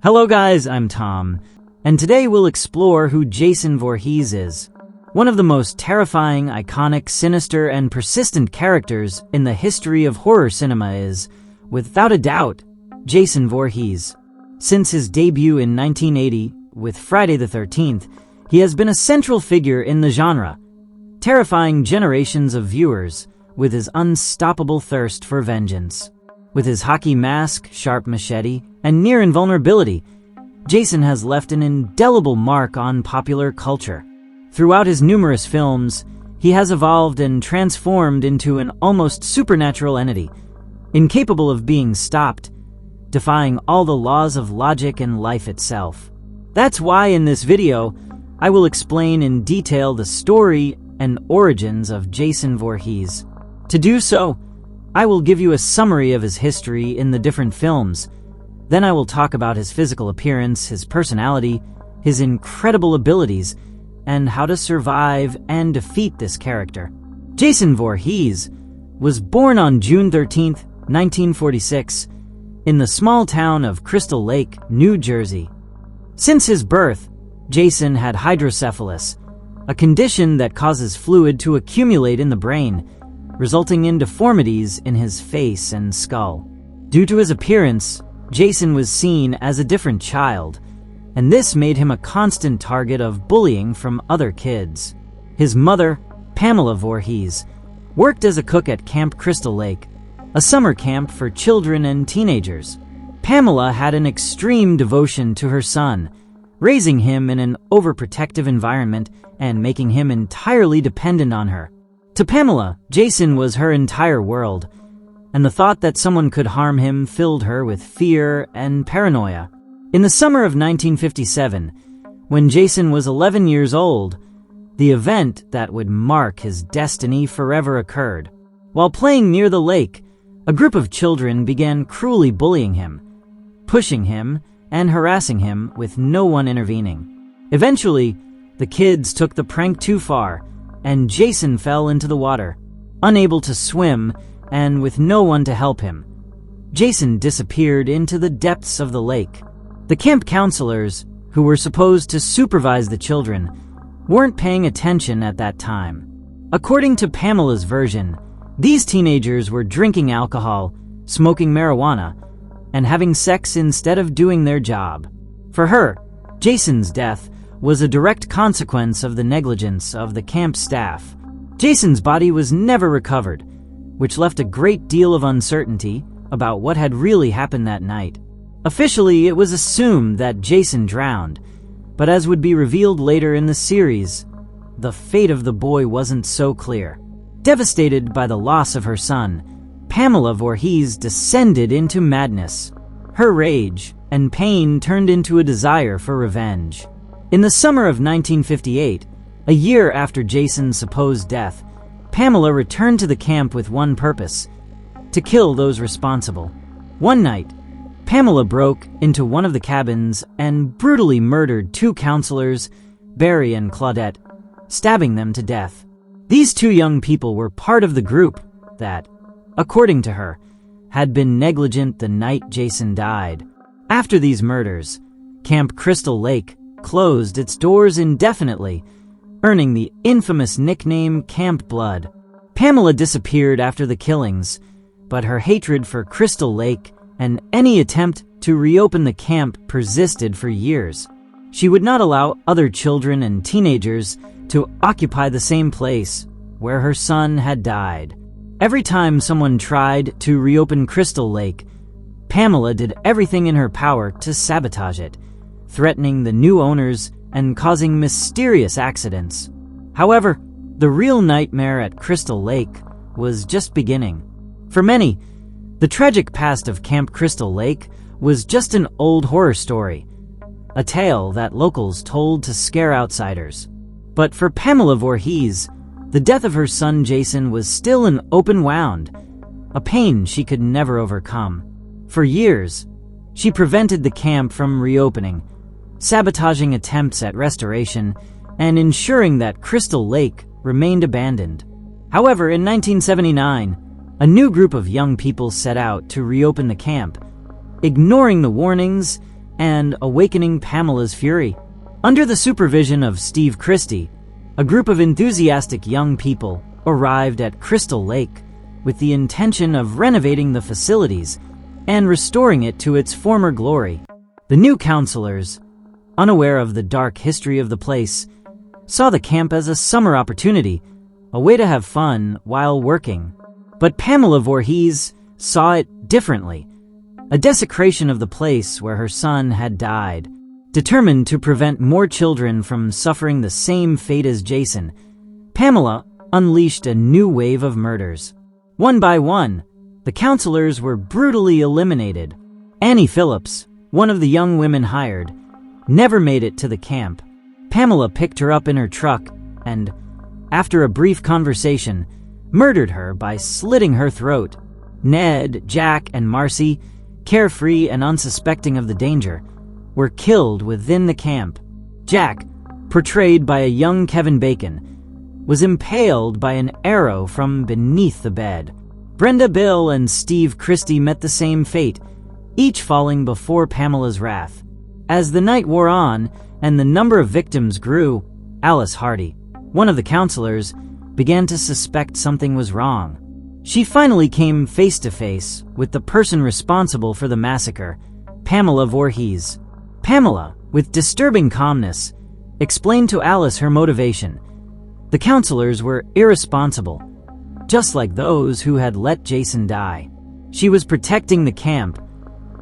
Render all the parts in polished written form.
Hello guys, I'm Tom, and today we'll explore who Jason Voorhees is. One of the most terrifying, iconic, sinister, and persistent characters in the history of horror cinema is, without a doubt, Jason Voorhees. Since his debut in 1980 with Friday the 13th, he has been a central figure in the genre, terrifying generations of viewers with his unstoppable thirst for vengeance. With his hockey mask, sharp machete, and near invulnerability, Jason has left an indelible mark on popular culture. Throughout his numerous films, he has evolved and transformed into an almost supernatural entity, incapable of being stopped, defying all the laws of logic and life itself. That's why in this video, I will explain in detail the story and origins of Jason Voorhees. To do so, I will give you a summary of his history in the different films. Then I will talk about his physical appearance, his personality, his incredible abilities, and how to survive and defeat this character. Jason Voorhees was born on June 13, 1946, in the small town of Crystal Lake, New Jersey. Since his birth, Jason had hydrocephalus, a condition that causes fluid to accumulate in the brain, resulting in deformities in his face and skull. Due to his appearance, Jason was seen as a different child, and this made him a constant target of bullying from other kids. His mother, Pamela Voorhees, worked as a cook at Camp Crystal Lake, a summer camp for children and teenagers. Pamela had an extreme devotion to her son, raising him in an overprotective environment and making him entirely dependent on her. To Pamela, Jason was her entire world, and the thought that someone could harm him filled her with fear and paranoia. In the summer of 1957, when Jason was 11 years old, the event that would mark his destiny forever occurred. While playing near the lake, a group of children began cruelly bullying him, pushing him, and harassing him with no one intervening. Eventually, the kids took the prank too far, and Jason fell into the water. Unable to swim, and with no one to help him, Jason disappeared into the depths of the lake. The camp counselors, who were supposed to supervise the children, weren't paying attention at that time. According to Pamela's version, these teenagers were drinking alcohol, smoking marijuana, and having sex instead of doing their job. For her, Jason's death was a direct consequence of the negligence of the camp staff. Jason's body was never recovered, which left a great deal of uncertainty about what had really happened that night. Officially, it was assumed that Jason drowned, but as would be revealed later in the series, the fate of the boy wasn't so clear. Devastated by the loss of her son, Pamela Voorhees descended into madness. Her rage and pain turned into a desire for revenge. In the summer of 1958, a year after Jason's supposed death, Pamela returned to the camp with one purpose: to kill those responsible. One night, Pamela broke into one of the cabins and brutally murdered two counselors, Barry and Claudette, stabbing them to death. These two young people were part of the group that, according to her, had been negligent the night Jason died. After these murders, Camp Crystal Lake closed its doors indefinitely, earning the infamous nickname Camp Blood. Pamela disappeared after the killings, but her hatred for Crystal Lake and any attempt to reopen the camp persisted for years. She would not allow other children and teenagers to occupy the same place where her son had died. Every time someone tried to reopen Crystal Lake, Pamela did everything in her power to sabotage it, threatening the new owners and causing mysterious accidents. However, the real nightmare at Crystal Lake was just beginning. For many, the tragic past of Camp Crystal Lake was just an old horror story, a tale that locals told to scare outsiders. But for Pamela Voorhees, the death of her son Jason was still an open wound, a pain she could never overcome. For years, she prevented the camp from reopening, sabotaging attempts at restoration, and ensuring that Crystal Lake remained abandoned. However, in 1979, a new group of young people set out to reopen the camp, ignoring the warnings and awakening Pamela's fury. Under the supervision of Steve Christie, a group of enthusiastic young people arrived at Crystal Lake with the intention of renovating the facilities and restoring it to its former glory. The new counselors, unaware of the dark history of the place, saw the camp as a summer opportunity, a way to have fun while working. But Pamela Voorhees saw it differently, a desecration of the place where her son had died. Determined to prevent more children from suffering the same fate as Jason, Pamela unleashed a new wave of murders. One by one, the counselors were brutally eliminated. Annie Phillips, one of the young women hired, never made it to the camp. Pamela picked her up in her truck and, after a brief conversation, murdered her by slitting her throat. Ned, Jack, and Marcy, carefree and unsuspecting of the danger, were killed within the camp. Jack, portrayed by a young Kevin Bacon, was impaled by an arrow from beneath the bed. Brenda Bill and Steve Christie met the same fate, each falling before Pamela's wrath. As the night wore on and the number of victims grew, Alice Hardy, one of the counselors, began to suspect something was wrong. She finally came face to face with the person responsible for the massacre, Pamela Voorhees. Pamela, with disturbing calmness, explained to Alice her motivation. The counselors were irresponsible, just like those who had let Jason die. She was protecting the camp,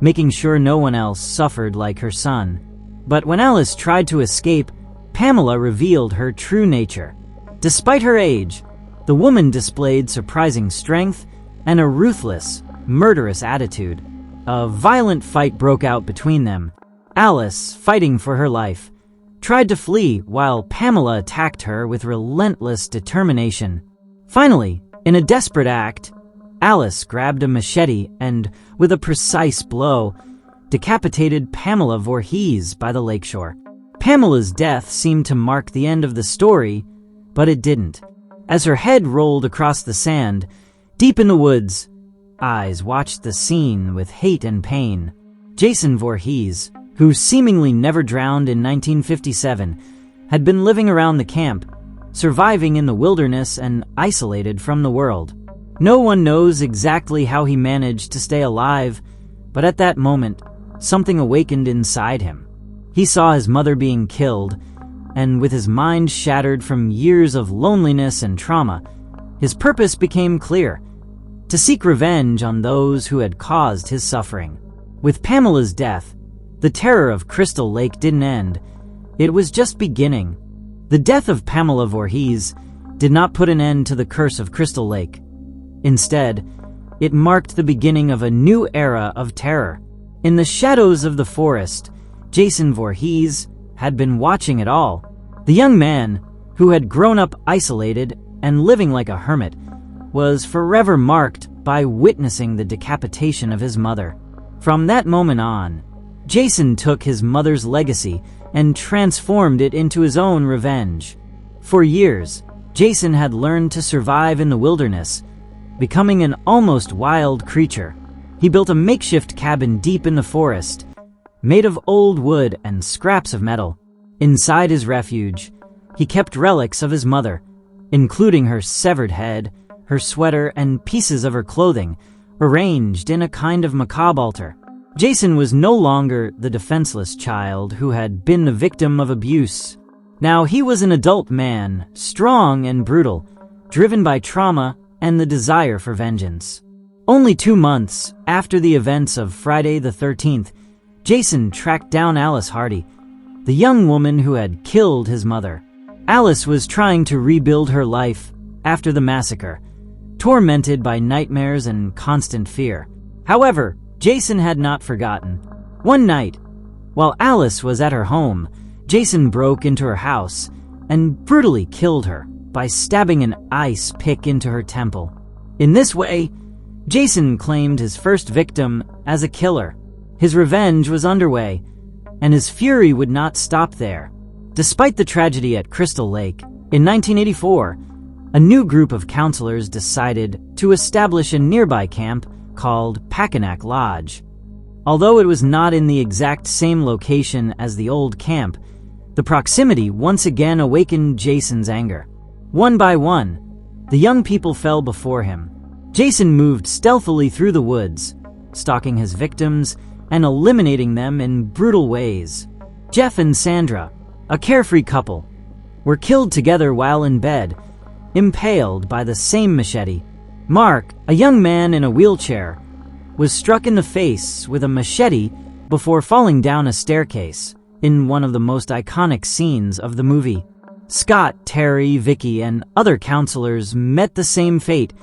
making sure no one else suffered like her son. But when Alice tried to escape, Pamela revealed her true nature. Despite her age, the woman displayed surprising strength and a ruthless, murderous attitude. A violent fight broke out between them. Alice, fighting for her life, tried to flee while Pamela attacked her with relentless determination. Finally, in a desperate act, Alice grabbed a machete and, with a precise blow, decapitated Pamela Voorhees by the lakeshore. Pamela's death seemed to mark the end of the story, but it didn't. As her head rolled across the sand, deep in the woods, eyes watched the scene with hate and pain. Jason Voorhees, who seemingly never drowned in 1957, had been living around the camp, surviving in the wilderness and isolated from the world. No one knows exactly how he managed to stay alive, but at that moment, something awakened inside him. He saw his mother being killed, and with his mind shattered from years of loneliness and trauma, his purpose became clear: to seek revenge on those who had caused his suffering. With Pamela's death, the terror of Crystal Lake didn't end. It was just beginning. The death of Pamela Voorhees did not put an end to the curse of Crystal Lake. Instead, it marked the beginning of a new era of terror. In the shadows of the forest, Jason Voorhees had been watching it all. The young man, who had grown up isolated and living like a hermit, was forever marked by witnessing the decapitation of his mother. From that moment on, Jason took his mother's legacy and transformed it into his own revenge. For years, Jason had learned to survive in the wilderness, becoming an almost wild creature. He built a makeshift cabin deep in the forest, made of old wood and scraps of metal. Inside his refuge, he kept relics of his mother, including her severed head, her sweater, and pieces of her clothing, arranged in a kind of macabre altar. Jason was no longer the defenseless child who had been the victim of abuse. Now he was an adult man, strong and brutal, driven by trauma and the desire for vengeance. Only 2 months after the events of Friday the 13th, Jason tracked down Alice Hardy, the young woman who had killed his mother. Alice was trying to rebuild her life after the massacre, tormented by nightmares and constant fear. However, Jason had not forgotten. One night, while Alice was at her home, Jason broke into her house and brutally killed her by stabbing an ice pick into her temple. In this way, Jason claimed his first victim as a killer. His revenge was underway, and his fury would not stop there. Despite the tragedy at Crystal Lake, in 1984, a new group of counselors decided to establish a nearby camp called Packanack Lodge. Although it was not in the exact same location as the old camp, the proximity once again awakened Jason's anger. One by one, the young people fell before him. Jason moved stealthily through the woods, stalking his victims and eliminating them in brutal ways. Jeff and Sandra, a carefree couple, were killed together while in bed, impaled by the same machete. Mark, a young man in a wheelchair, was struck in the face with a machete before falling down a staircase in one of the most iconic scenes of the movie. Scott, Terry, Vicky, and other counselors met the same fate,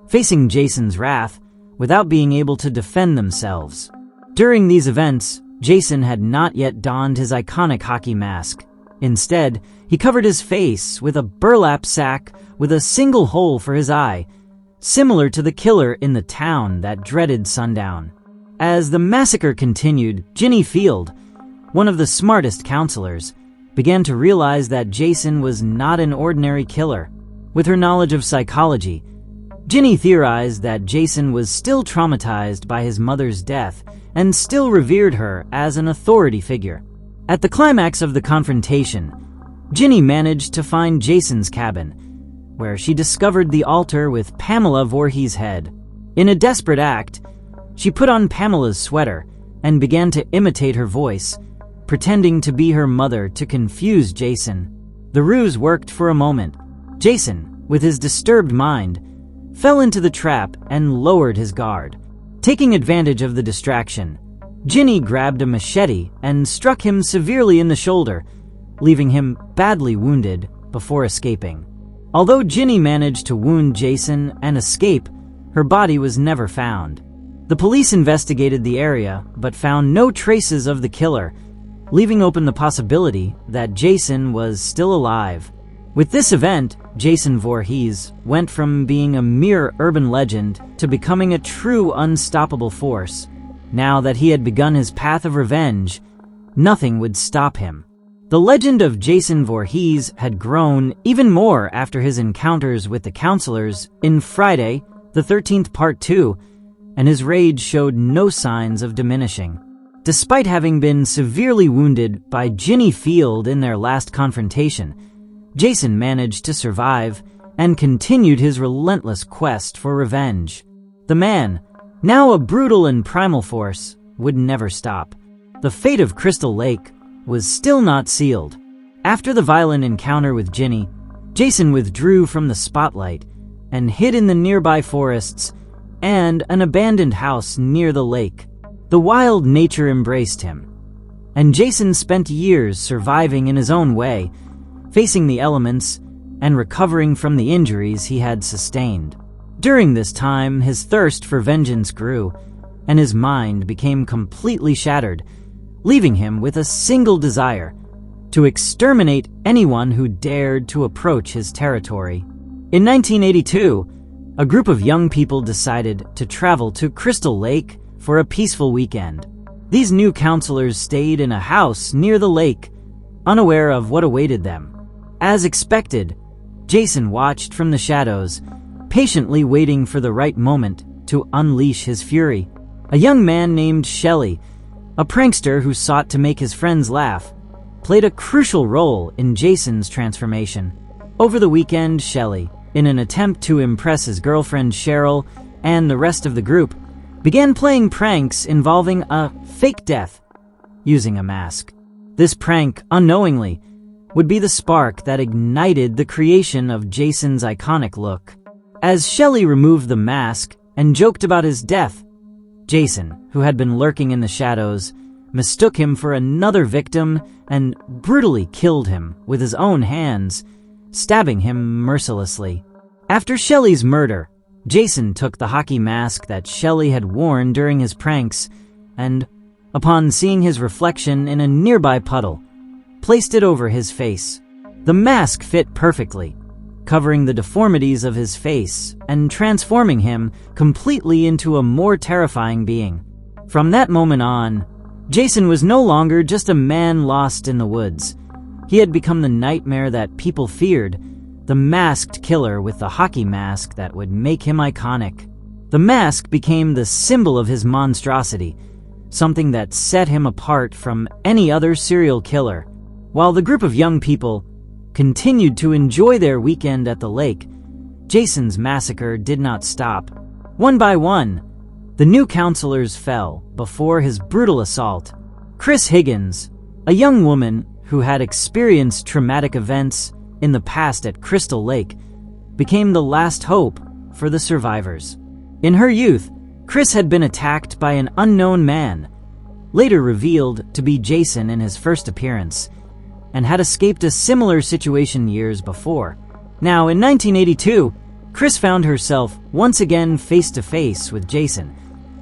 facing Jason's wrath without being able to defend themselves. During these events, Jason had not yet donned his iconic hockey mask. Instead, he covered his face with a burlap sack with a single hole for his eye, similar to the killer in the town that dreaded sundown. As the massacre continued, Ginny Field, one of the smartest counselors, began to realize that Jason was not an ordinary killer. With her knowledge of psychology, Ginny theorized that Jason was still traumatized by his mother's death and still revered her as an authority figure. At the climax of the confrontation, Ginny managed to find Jason's cabin, where she discovered the altar with Pamela Voorhees' head. In a desperate act, she put on Pamela's sweater and began to imitate her voice, pretending to be her mother to confuse Jason. The ruse worked for a moment. Jason, with his disturbed mind, fell into the trap and lowered his guard. Taking advantage of the distraction, Ginny grabbed a machete and struck him severely in the shoulder, leaving him badly wounded before escaping. Although Ginny managed to wound Jason and escape, her body was never found. The police investigated the area but found no traces of the killer, leaving open the possibility that Jason was still alive. With this event, Jason Voorhees went from being a mere urban legend to becoming a true unstoppable force. Now that he had begun his path of revenge, nothing would stop him. The legend of Jason Voorhees had grown even more after his encounters with the counselors in Friday the 13th Part 2, and his rage showed no signs of diminishing. Despite having been severely wounded by Ginny Field in their last confrontation, Jason managed to survive and continued his relentless quest for revenge. The man, now a brutal and primal force, would never stop. The fate of Crystal Lake was still not sealed. After the violent encounter with Ginny, Jason withdrew from the spotlight and hid in the nearby forests and an abandoned house near the lake. The wild nature embraced him, and Jason spent years surviving in his own way, facing the elements and recovering from the injuries he had sustained. During this time, his thirst for vengeance grew, and his mind became completely shattered, leaving him with a single desire: to exterminate anyone who dared to approach his territory. In 1982, a group of young people decided to travel to Crystal Lake for a peaceful weekend. These new counselors stayed in a house near the lake, unaware of what awaited them. As expected, Jason watched from the shadows, patiently waiting for the right moment to unleash his fury. A young man named Shelley, a prankster who sought to make his friends laugh, played a crucial role in Jason's transformation. Over the weekend, Shelley, in an attempt to impress his girlfriend Cheryl and the rest of the group, began playing pranks involving a fake death using a mask. This prank, unknowingly, would be the spark that ignited the creation of Jason's iconic look. As Shelley removed the mask and joked about his death, Jason, who had been lurking in the shadows, mistook him for another victim and brutally killed him with his own hands, stabbing him mercilessly. After Shelley's murder, Jason took the hockey mask that Shelley had worn during his pranks and, upon seeing his reflection in a nearby puddle, placed it over his face. The mask fit perfectly, covering the deformities of his face and transforming him completely into a more terrifying being. From that moment on, Jason was no longer just a man lost in the woods. He had become the nightmare that people feared, the masked killer with the hockey mask that would make him iconic. The mask became the symbol of his monstrosity, something that set him apart from any other serial killer. While the group of young people continued to enjoy their weekend at the lake, Jason's massacre did not stop. One by one, the new counselors fell before his brutal assault. Chris Higgins, a young woman who had experienced traumatic events in the past at Crystal Lake, became the last hope for the survivors. In her youth, Chris had been attacked by an unknown man, later revealed to be Jason in his first appearance, and had escaped a similar situation years before. Now, in 1982, Chris found herself once again face to face with Jason,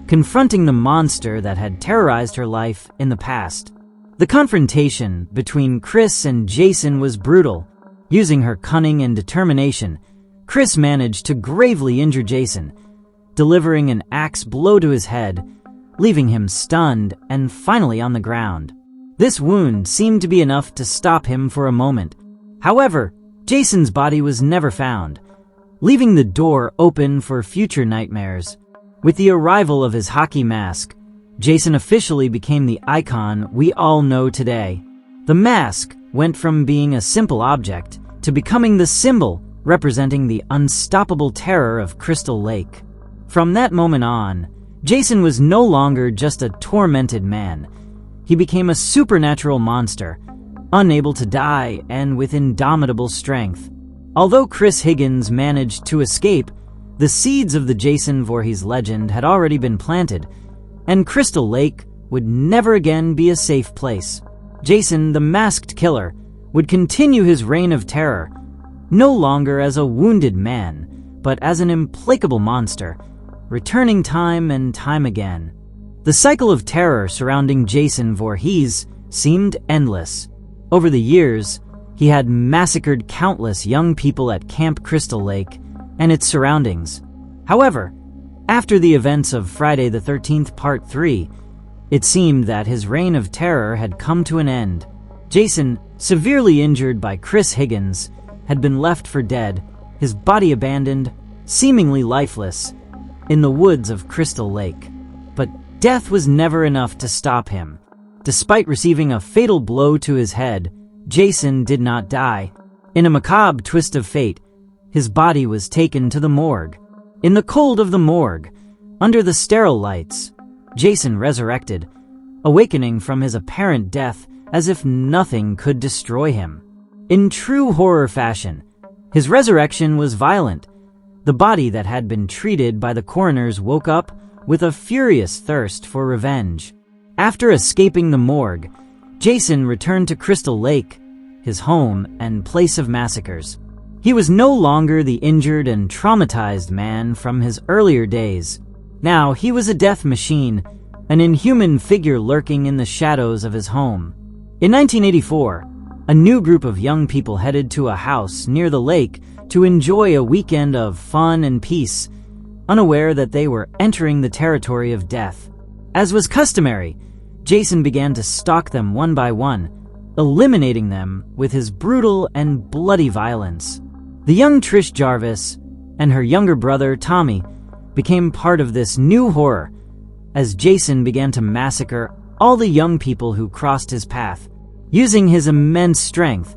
confronting the monster that had terrorized her life in the past. The confrontation between Chris and Jason was brutal. Using her cunning and determination, Chris managed to gravely injure Jason, delivering an axe blow to his head, leaving him stunned and finally on the ground. This wound seemed to be enough to stop him for a moment. However, Jason's body was never found, leaving the door open for future nightmares. With the arrival of his hockey mask, Jason officially became the icon we all know today. The mask went from being a simple object to becoming the symbol representing the unstoppable terror of Crystal Lake. From that moment on, Jason was no longer just a tormented man. He became a supernatural monster, unable to die and with indomitable strength. Although Chris Higgins managed to escape, the seeds of the Jason Voorhees legend had already been planted, and Crystal Lake would never again be a safe place. Jason, the masked killer, would continue his reign of terror, no longer as a wounded man, but as an implacable monster, returning time and time again. The cycle of terror surrounding Jason Voorhees seemed endless. Over the years, he had massacred countless young people at Camp Crystal Lake and its surroundings. However, after the events of Friday the 13th Part 3, it seemed that his reign of terror had come to an end. Jason, severely injured by Chris Higgins, had been left for dead, his body abandoned, seemingly lifeless, in the woods of Crystal Lake. But death was never enough to stop him. Despite receiving a fatal blow to his head, Jason did not die. In a macabre twist of fate, his body was taken to the morgue. In the cold of the morgue, under the sterile lights, Jason resurrected, awakening from his apparent death as if nothing could destroy him. In true horror fashion, his resurrection was violent. The body that had been treated by the coroners woke up with a furious thirst for revenge. After escaping the morgue, Jason returned to Crystal Lake, his home and place of massacres. He was no longer the injured and traumatized man from his earlier days. Now he was a death machine, an inhuman figure lurking in the shadows of his home. In 1984, a new group of young people headed to a house near the lake to enjoy a weekend of fun and peace, unaware that they were entering the territory of death. As was customary, Jason began to stalk them one by one, eliminating them with his brutal and bloody violence. The young Trish Jarvis and her younger brother Tommy became part of this new horror as Jason began to massacre all the young people who crossed his path. Using his immense strength,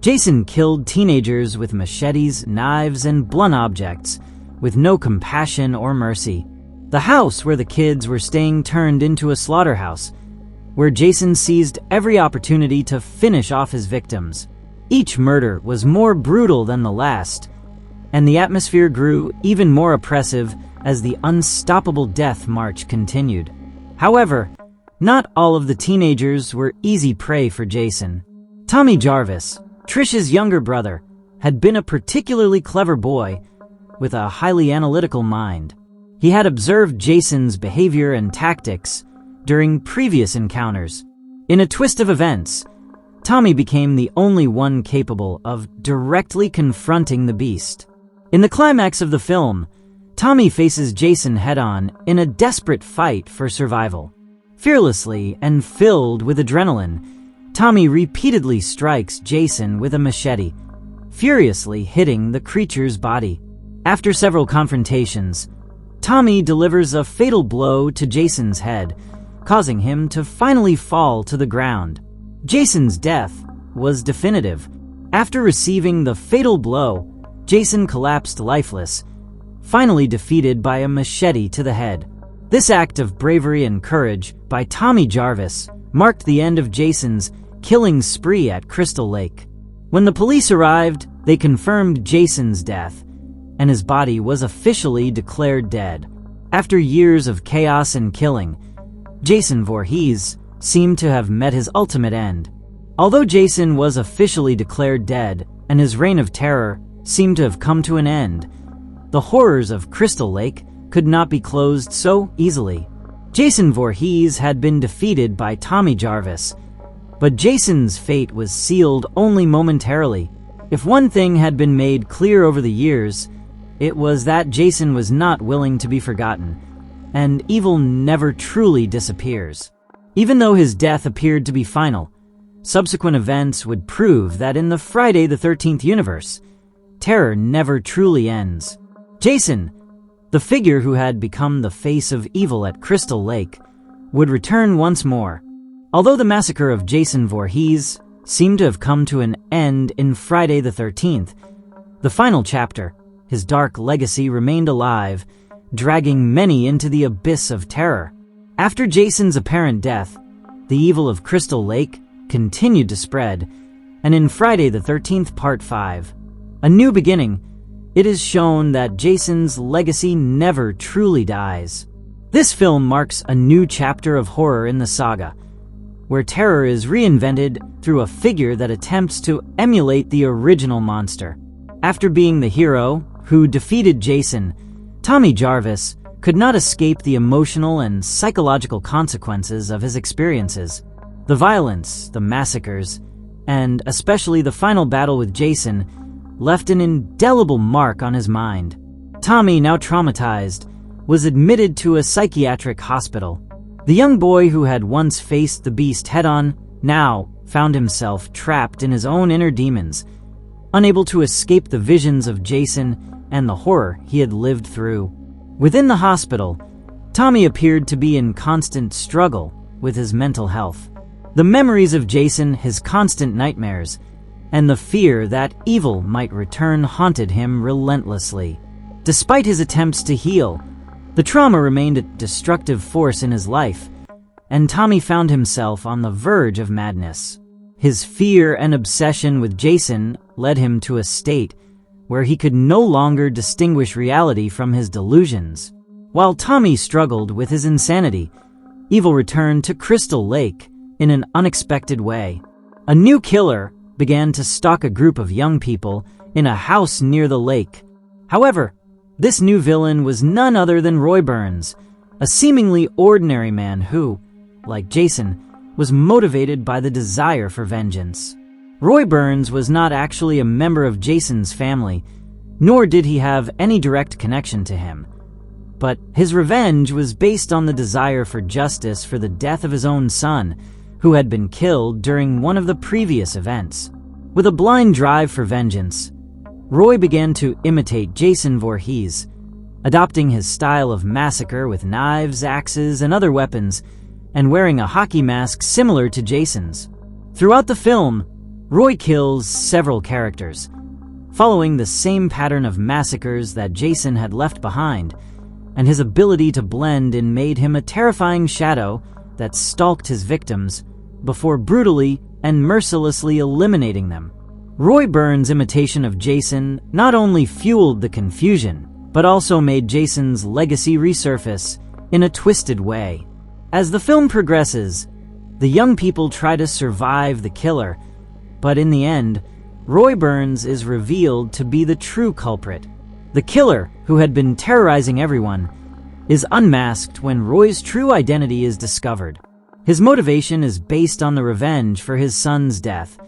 Jason killed teenagers with machetes, knives, and blunt objects, with no compassion or mercy. The house where the kids were staying turned into a slaughterhouse, where Jason seized every opportunity to finish off his victims. Each murder was more brutal than the last, and the atmosphere grew even more oppressive as the unstoppable death march continued. However, not all of the teenagers were easy prey for Jason. Tommy Jarvis, Trish's younger brother, had been a particularly clever boy with a highly analytical mind. He had observed Jason's behavior and tactics during previous encounters. In a twist of events, Tommy became the only one capable of directly confronting the beast. In the climax of the film, Tommy faces Jason head-on in a desperate fight for survival. Fearlessly and filled with adrenaline, Tommy repeatedly strikes Jason with a machete, furiously hitting the creature's body. After several confrontations, Tommy delivers a fatal blow to Jason's head, causing him to finally fall to the ground. Jason's death was definitive. After receiving the fatal blow, Jason collapsed lifeless, finally defeated by a machete to the head. This act of bravery and courage by Tommy Jarvis marked the end of Jason's killing spree at Crystal Lake. When the police arrived, they confirmed Jason's death, and his body was officially declared dead. After years of chaos and killing, Jason Voorhees seemed to have met his ultimate end. Although Jason was officially declared dead and his reign of terror seemed to have come to an end, the horrors of Crystal Lake could not be closed so easily. Jason Voorhees had been defeated by Tommy Jarvis, but Jason's fate was sealed only momentarily. If one thing had been made clear over the years, it was that Jason was not willing to be forgotten, and evil never truly disappears. Even though his death appeared to be final, subsequent events would prove that in the Friday the 13th universe, terror never truly ends. Jason, the figure who had become the face of evil at Crystal Lake, would return once more. Although the massacre of Jason Voorhees seemed to have come to an end in Friday the 13th, the final chapter, his dark legacy, remained alive, dragging many into the abyss of terror. After Jason's apparent death, the evil of Crystal Lake continued to spread, and in Friday the 13th Part 5, A New Beginning, it is shown that Jason's legacy never truly dies. This film marks a new chapter of horror in the saga, where terror is reinvented through a figure that attempts to emulate the original monster. After being the hero who defeated Jason, Tommy Jarvis could not escape the emotional and psychological consequences of his experiences. The violence, the massacres, and especially the final battle with Jason left an indelible mark on his mind. Tommy, now traumatized, was admitted to a psychiatric hospital. The young boy who had once faced the beast head-on now found himself trapped in his own inner demons, unable to escape the visions of Jason and the horror he had lived through. Within the hospital, Tommy appeared to be in constant struggle with his mental health. The memories of Jason, his constant nightmares, and the fear that evil might return haunted him relentlessly. Despite his attempts to heal, the trauma remained a destructive force in his life, and Tommy found himself on the verge of madness. His fear and obsession with Jason led him to a state where he could no longer distinguish reality from his delusions. While Tommy struggled with his insanity, evil returned to Crystal Lake in an unexpected way. A new killer began to stalk a group of young people in a house near the lake. However, this new villain was none other than Roy Burns, a seemingly ordinary man who, like Jason, was motivated by the desire for vengeance. Roy Burns was not actually a member of Jason's family, nor did he have any direct connection to him. But his revenge was based on the desire for justice for the death of his own son, who had been killed during one of the previous events. With a blind drive for vengeance, Roy began to imitate Jason Voorhees, adopting his style of massacre with knives, axes, and other weapons, and wearing a hockey mask similar to Jason's. Throughout the film, Roy kills several characters, following the same pattern of massacres that Jason had left behind, and his ability to blend in made him a terrifying shadow that stalked his victims before brutally and mercilessly eliminating them. Roy Burns' imitation of Jason not only fueled the confusion, but also made Jason's legacy resurface in a twisted way. As the film progresses, the young people try to survive the killer, but in the end, Roy Burns is revealed to be the true culprit. The killer, who had been terrorizing everyone, is unmasked when Roy's true identity is discovered. His motivation is based on the revenge for his son's death,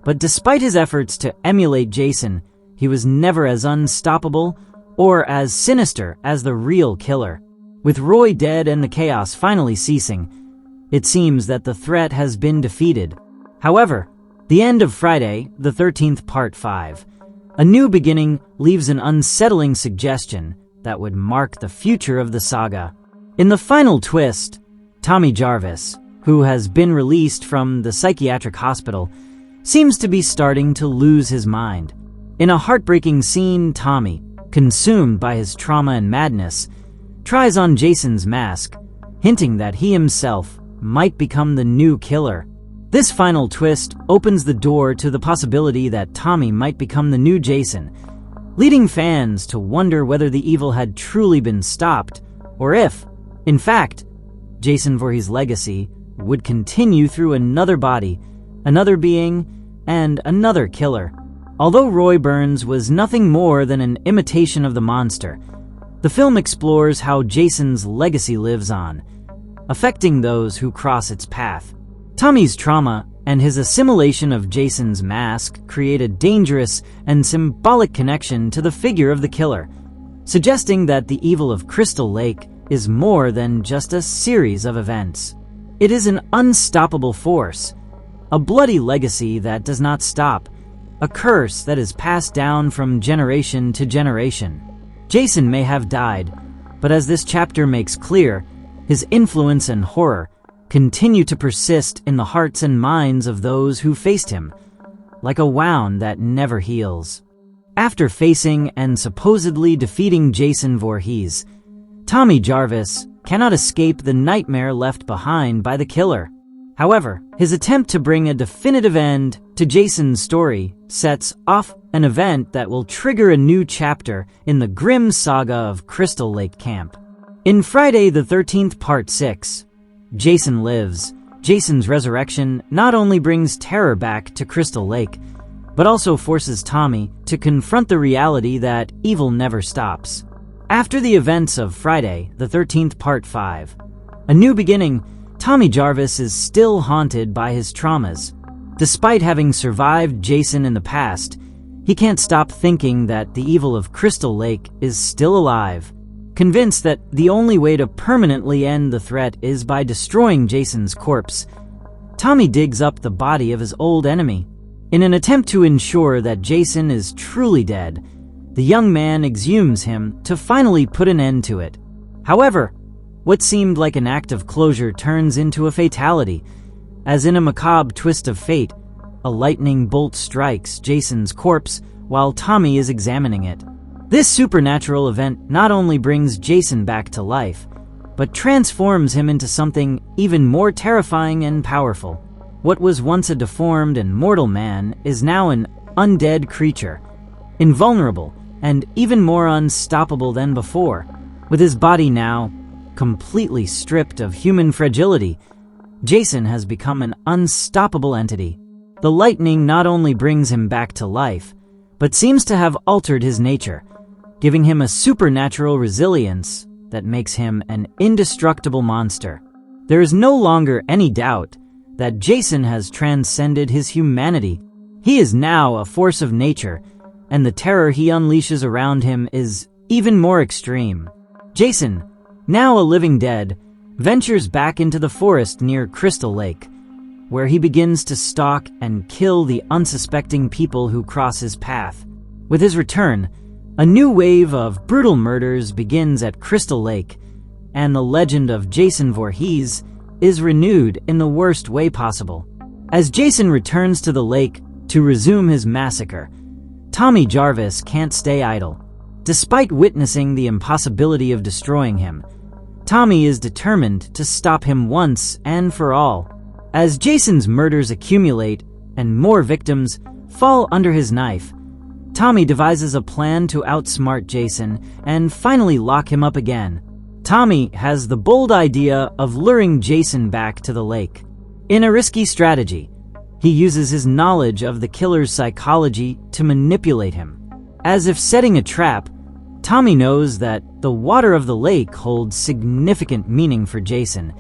but despite his efforts to emulate Jason, he was never as unstoppable or as sinister as the real killer. With Roy dead and the chaos finally ceasing, it seems that the threat has been defeated. However, the end of Friday, the 13th Part 5, A New Beginning, leaves an unsettling suggestion that would mark the future of the saga. In the final twist, Tommy Jarvis, who has been released from the psychiatric hospital, seems to be starting to lose his mind. In a heartbreaking scene, Tommy, consumed by his trauma and madness, tries on Jason's mask, hinting that he himself might become the new killer. This final twist opens the door to the possibility that Tommy might become the new Jason, leading fans to wonder whether the evil had truly been stopped, or if, in fact, Jason Voorhees' legacy would continue through another body, another being, and another killer. Although Roy Burns was nothing more than an imitation of the monster, the film explores how Jason's legacy lives on, affecting those who cross its path. Tommy's trauma and his assimilation of Jason's mask create a dangerous and symbolic connection to the figure of the killer, suggesting that the evil of Crystal Lake is more than just a series of events. It is an unstoppable force, a bloody legacy that does not stop, a curse that is passed down from generation to generation. Jason may have died, but as this chapter makes clear, his influence and horror continue to persist in the hearts and minds of those who faced him, like a wound that never heals. After facing and supposedly defeating Jason Voorhees, Tommy Jarvis cannot escape the nightmare left behind by the killer. However, his attempt to bring a definitive end to Jason's story sets off an event that will trigger a new chapter in the grim saga of Crystal Lake Camp. In Friday the 13th Part 6, Jason Lives, Jason's resurrection not only brings terror back to Crystal Lake, but also forces Tommy to confront the reality that evil never stops. After the events of Friday the 13th Part 5, A New Beginning, Tommy Jarvis is still haunted by his traumas. Despite having survived Jason in the past, he can't stop thinking that the evil of Crystal Lake is still alive. Convinced that the only way to permanently end the threat is by destroying Jason's corpse, Tommy digs up the body of his old enemy. In an attempt to ensure that Jason is truly dead, the young man exhumes him to finally put an end to it. However, what seemed like an act of closure turns into a fatality, as in a macabre twist of fate, a lightning bolt strikes Jason's corpse while Tommy is examining it. This supernatural event not only brings Jason back to life, but transforms him into something even more terrifying and powerful. What was once a deformed and mortal man is now an undead creature, invulnerable and even more unstoppable than before. With his body now completely stripped of human fragility, Jason has become an unstoppable entity. The lightning not only brings him back to life, but seems to have altered his nature, giving him a supernatural resilience that makes him an indestructible monster. There is no longer any doubt that Jason has transcended his humanity. He is now a force of nature, and the terror he unleashes around him is even more extreme. Jason, now a living dead, ventures back into the forest near Crystal Lake, where he begins to stalk and kill the unsuspecting people who cross his path. With his return, a new wave of brutal murders begins at Crystal Lake, and the legend of Jason Voorhees is renewed in the worst way possible. As Jason returns to the lake to resume his massacre, Tommy Jarvis can't stay idle. Despite witnessing the impossibility of destroying him, Tommy is determined to stop him once and for all. As Jason's murders accumulate and more victims fall under his knife, Tommy devises a plan to outsmart Jason and finally lock him up again. Tommy has the bold idea of luring Jason back to the lake. In a risky strategy, he uses his knowledge of the killer's psychology to manipulate him. As if setting a trap, Tommy knows that the water of the lake holds significant meaning for Jason,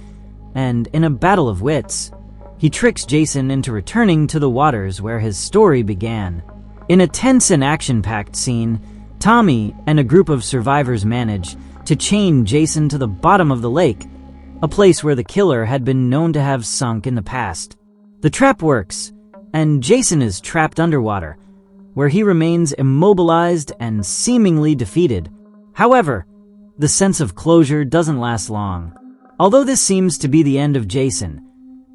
and in a battle of wits, he tricks Jason into returning to the waters where his story began. In a tense and action-packed scene, Tommy and a group of survivors manage to chain Jason to the bottom of the lake, a place where the killer had been known to have sunk in the past. The trap works, and Jason is trapped underwater, where he remains immobilized and seemingly defeated. However, the sense of closure doesn't last long. Although this seems to be the end of Jason,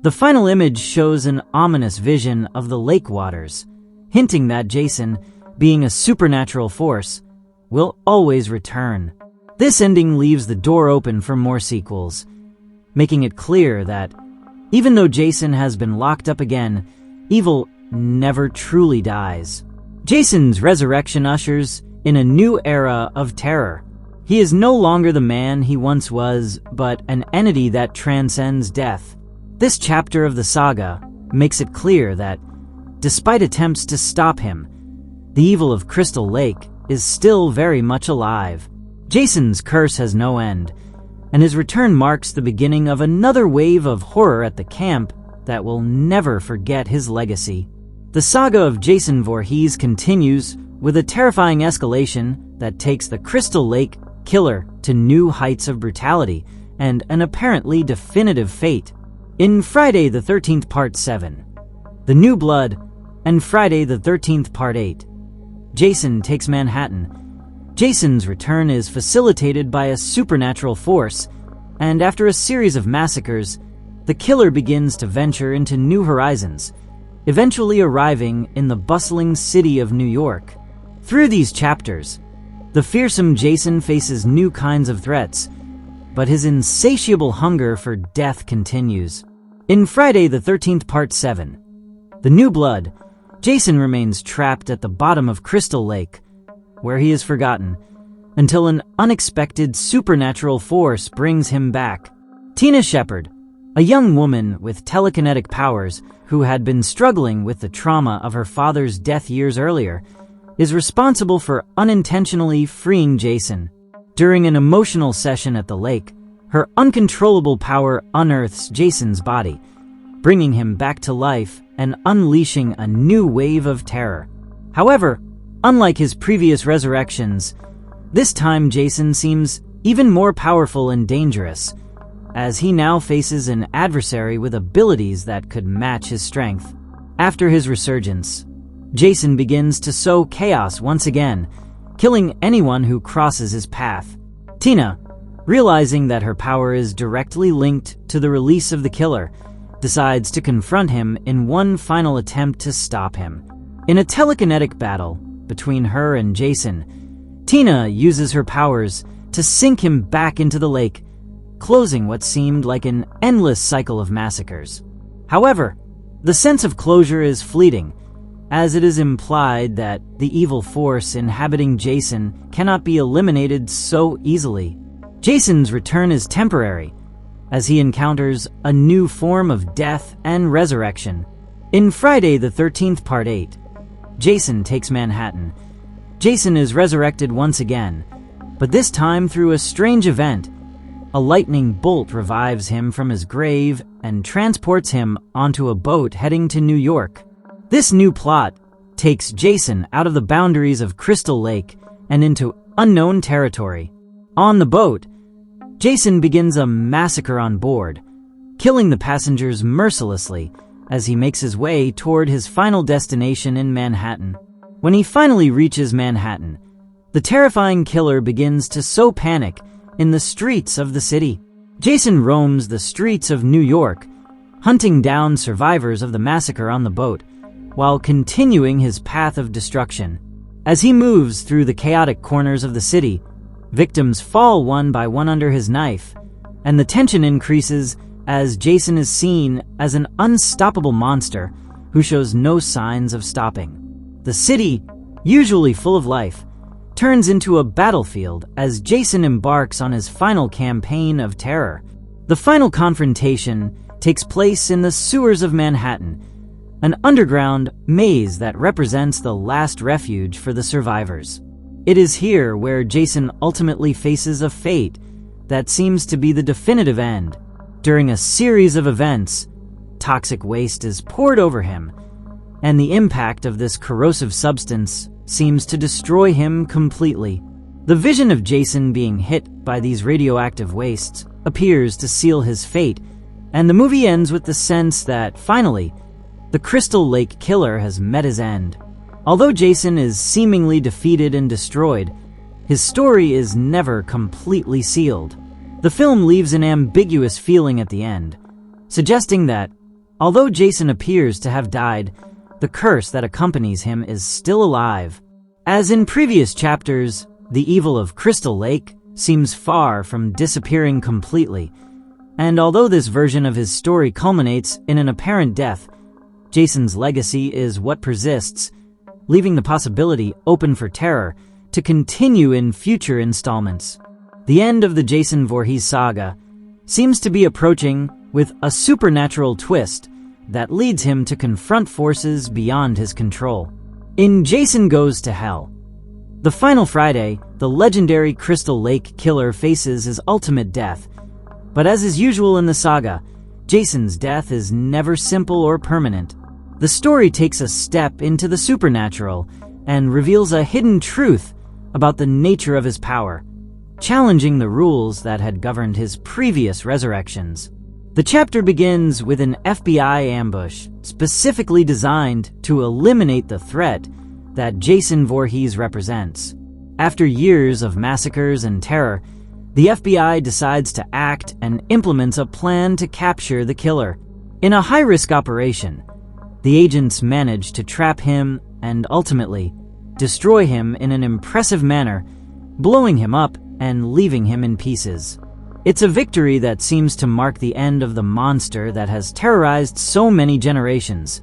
the final image shows an ominous vision of the lake waters, hinting that Jason, being a supernatural force, will always return. This ending leaves the door open for more sequels, making it clear that even though Jason has been locked up again, evil never truly dies. Jason's resurrection ushers in a new era of terror. He is no longer the man he once was, but an entity that transcends death. This chapter of the saga makes it clear that, despite attempts to stop him, the evil of Crystal Lake is still very much alive. Jason's curse has no end, and his return marks the beginning of another wave of horror at the camp that will never forget his legacy. The saga of Jason Voorhees continues with a terrifying escalation that takes the Crystal Lake killer to new heights of brutality and an apparently definitive fate. In Friday the 13th Part 7, The New Blood, and Friday the 13th Part 8, Jason Takes Manhattan, Jason's return is facilitated by a supernatural force, and after a series of massacres, the killer begins to venture into new horizons, eventually arriving in the bustling city of New York. Through these chapters, the fearsome Jason faces new kinds of threats, but his insatiable hunger for death continues. In Friday the 13th Part 7, The New Blood, Jason remains trapped at the bottom of Crystal Lake, where he is forgotten, until an unexpected supernatural force brings him back. Tina Shepard, a young woman with telekinetic powers who had been struggling with the trauma of her father's death years earlier, is responsible for unintentionally freeing Jason. During an emotional session at the lake, her uncontrollable power unearths Jason's body, bringing him back to life and unleashing a new wave of terror. However, unlike his previous resurrections, this time Jason seems even more powerful and dangerous, as he now faces an adversary with abilities that could match his strength. After his resurgence, Jason begins to sow chaos once again, killing anyone who crosses his path. Tina, realizing that her power is directly linked to the release of the killer, decides to confront him in one final attempt to stop him. In a telekinetic battle between her and Jason, Tina uses her powers to sink him back into the lake, closing what seemed like an endless cycle of massacres. However, the sense of closure is fleeting, as it is implied that the evil force inhabiting Jason cannot be eliminated so easily. Jason's return is temporary, as he encounters a new form of death and resurrection. In Friday the 13th Part 8, Jason Takes Manhattan, Jason is resurrected once again, but this time through a strange event. A lightning bolt revives him from his grave and transports him onto a boat heading to New York. This new plot takes Jason out of the boundaries of Crystal Lake and into unknown territory. On the boat, Jason begins a massacre on board, killing the passengers mercilessly as he makes his way toward his final destination in Manhattan. When he finally reaches Manhattan, the terrifying killer begins to sow panic in the streets of the city. Jason roams the streets of New York, hunting down survivors of the massacre on the boat, while continuing his path of destruction. As he moves through the chaotic corners of the city, victims fall one by one under his knife, and the tension increases as Jason is seen as an unstoppable monster who shows no signs of stopping. The city, usually full of life, turns into a battlefield as Jason embarks on his final campaign of terror. The final confrontation takes place in the sewers of Manhattan, an underground maze that represents the last refuge for the survivors. It is here where Jason ultimately faces a fate that seems to be the definitive end. During a series of events, toxic waste is poured over him, and the impact of this corrosive substance seems to destroy him completely. The vision of Jason being hit by these radioactive wastes appears to seal his fate, and the movie ends with the sense that, finally, the Crystal Lake killer has met his end. Although Jason is seemingly defeated and destroyed, his story is never completely sealed. The film leaves an ambiguous feeling at the end, suggesting that, although Jason appears to have died, the curse that accompanies him is still alive. As in previous chapters, the evil of Crystal Lake seems far from disappearing completely, and although this version of his story culminates in an apparent death, Jason's legacy is what persists, leaving the possibility open for terror to continue in future installments. The end of the Jason Voorhees saga seems to be approaching with a supernatural twist that leads him to confront forces beyond his control. In Jason Goes to Hell, the final Friday, the legendary Crystal Lake killer faces his ultimate death. But as is usual in the saga, Jason's death is never simple or permanent. The story takes a step into the supernatural and reveals a hidden truth about the nature of his power, challenging the rules that had governed his previous resurrections. The chapter begins with an FBI ambush specifically designed to eliminate the threat that Jason Voorhees represents. After years of massacres and terror, the FBI decides to act and implements a plan to capture the killer. In a high-risk operation, the agents manage to trap him and ultimately destroy him in an impressive manner, blowing him up and leaving him in pieces. It's a victory that seems to mark the end of the monster that has terrorized so many generations.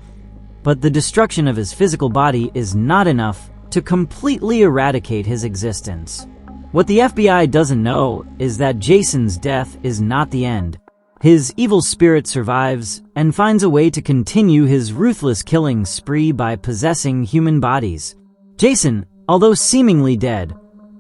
But the destruction of his physical body is not enough to completely eradicate his existence. What the FBI doesn't know is that Jason's death is not the end. His evil spirit survives and finds a way to continue his ruthless killing spree by possessing human bodies. Jason, although seemingly dead,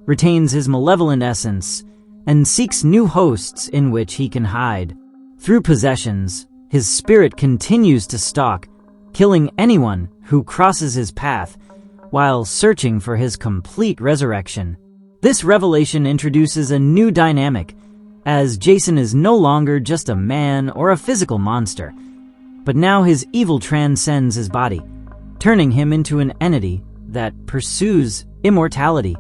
retains his malevolent essence and seeks new hosts in which he can hide. Through possessions, his spirit continues to stalk, killing anyone who crosses his path while searching for his complete resurrection. This revelation introduces a new dynamic, as Jason is no longer just a man or a physical monster, but now his evil transcends his body, turning him into an entity that pursues immortality.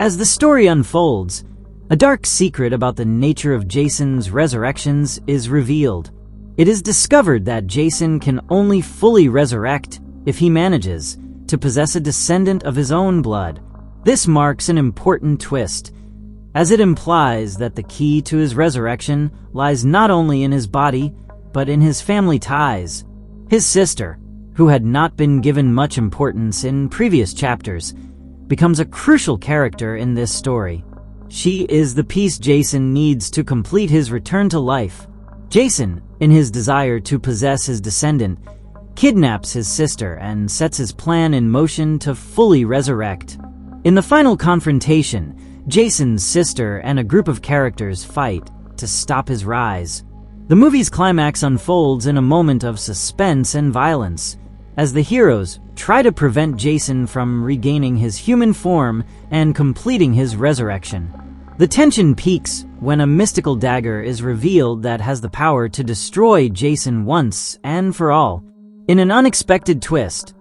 As the story unfolds, a dark secret about the nature of Jason's resurrections is revealed. It is discovered that Jason can only fully resurrect if he manages to possess a descendant of his own blood. This marks an important twist, as it implies that the key to his resurrection lies not only in his body, but in his family ties. His sister, who had not been given much importance in previous chapters, becomes a crucial character in this story. She is the piece Jason needs to complete his return to life. Jason, in his desire to possess his descendant, kidnaps his sister and sets his plan in motion to fully resurrect. In the final confrontation, Jason's sister and a group of characters fight to stop his rise. The movie's climax unfolds in a moment of suspense and violence, as the heroes try to prevent Jason from regaining his human form and completing his resurrection. The tension peaks when a mystical dagger is revealed that has the power to destroy Jason once and for all. In an unexpected twist,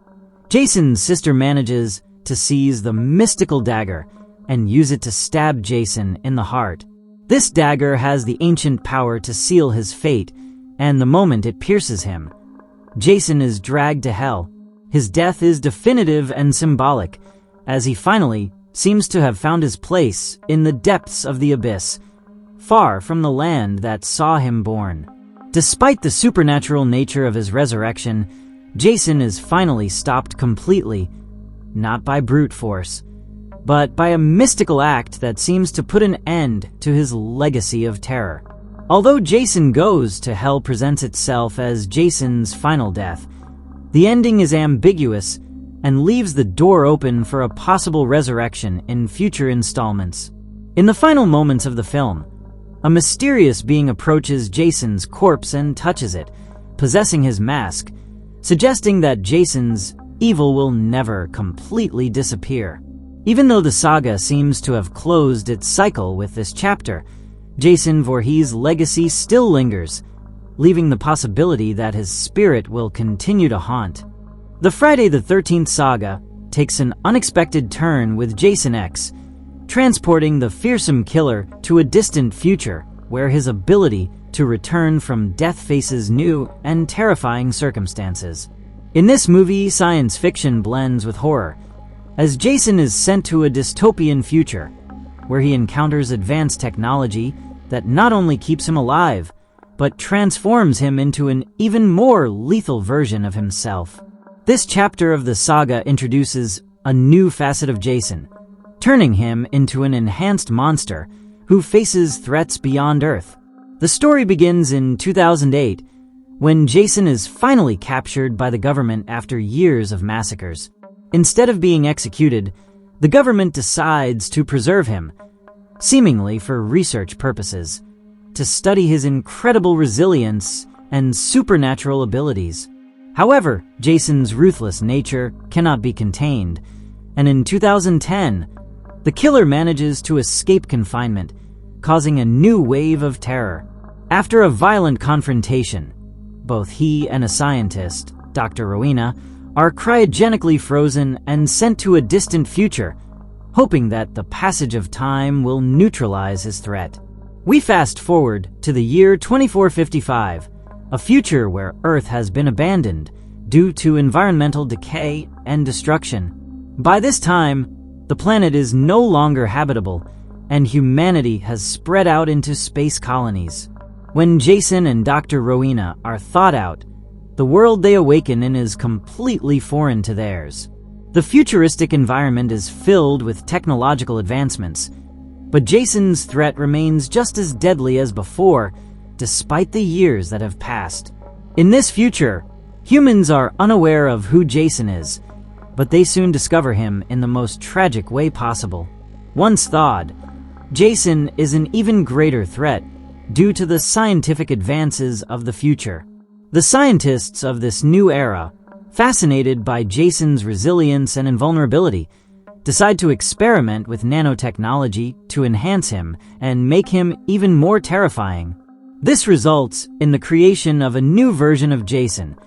Jason's sister manages to seize the mystical dagger and use it to stab Jason in the heart. This dagger has the ancient power to seal his fate, and the moment it pierces him, Jason is dragged to hell. His death is definitive and symbolic, as he finally seems to have found his place in the depths of the abyss, far from the land that saw him born. Despite the supernatural nature of his resurrection, Jason is finally stopped completely, not by brute force, but by a mystical act that seems to put an end to his legacy of terror. Although Jason Goes to Hell presents itself as Jason's final death, the ending is ambiguous and leaves the door open for a possible resurrection in future installments. In the final moments of the film, a mysterious being approaches Jason's corpse and touches it, possessing his mask, suggesting that Jason's evil will never completely disappear. Even though the saga seems to have closed its cycle with this chapter, Jason Voorhees' legacy still lingers, leaving the possibility that his spirit will continue to haunt. The Friday the 13th saga takes an unexpected turn with Jason X, transporting the fearsome killer to a distant future where his ability to return from death faces new and terrifying circumstances. In this movie, science fiction blends with horror, as Jason is sent to a dystopian future, where he encounters advanced technology that not only keeps him alive, but transforms him into an even more lethal version of himself. This chapter of the saga introduces a new facet of Jason, turning him into an enhanced monster who faces threats beyond Earth. The story begins in 2008, when Jason is finally captured by the government after years of massacres. Instead of being executed, the government decides to preserve him, seemingly for research purposes, to study his incredible resilience and supernatural abilities. However, Jason's ruthless nature cannot be contained, and in 2010, the killer manages to escape confinement, causing a new wave of terror. After a violent confrontation, both he and a scientist, Dr. Rowena, are cryogenically frozen and sent to a distant future, hoping that the passage of time will neutralize his threat. We fast forward to the year 2455, a future where Earth has been abandoned due to environmental decay and destruction. By this time, the planet is no longer habitable, and humanity has spread out into space colonies. When Jason and Dr. Rowena are thawed out, the world they awaken in is completely foreign to theirs. The futuristic environment is filled with technological advancements, but Jason's threat remains just as deadly as before, despite the years that have passed. In this future, humans are unaware of who Jason is, but they soon discover him in the most tragic way possible. Once thawed, Jason is an even greater threat due to the scientific advances of the future. The scientists of this new era, fascinated by Jason's resilience and invulnerability, decide to experiment with nanotechnology to enhance him and make him even more terrifying. This results in the creation of a new version of Jason,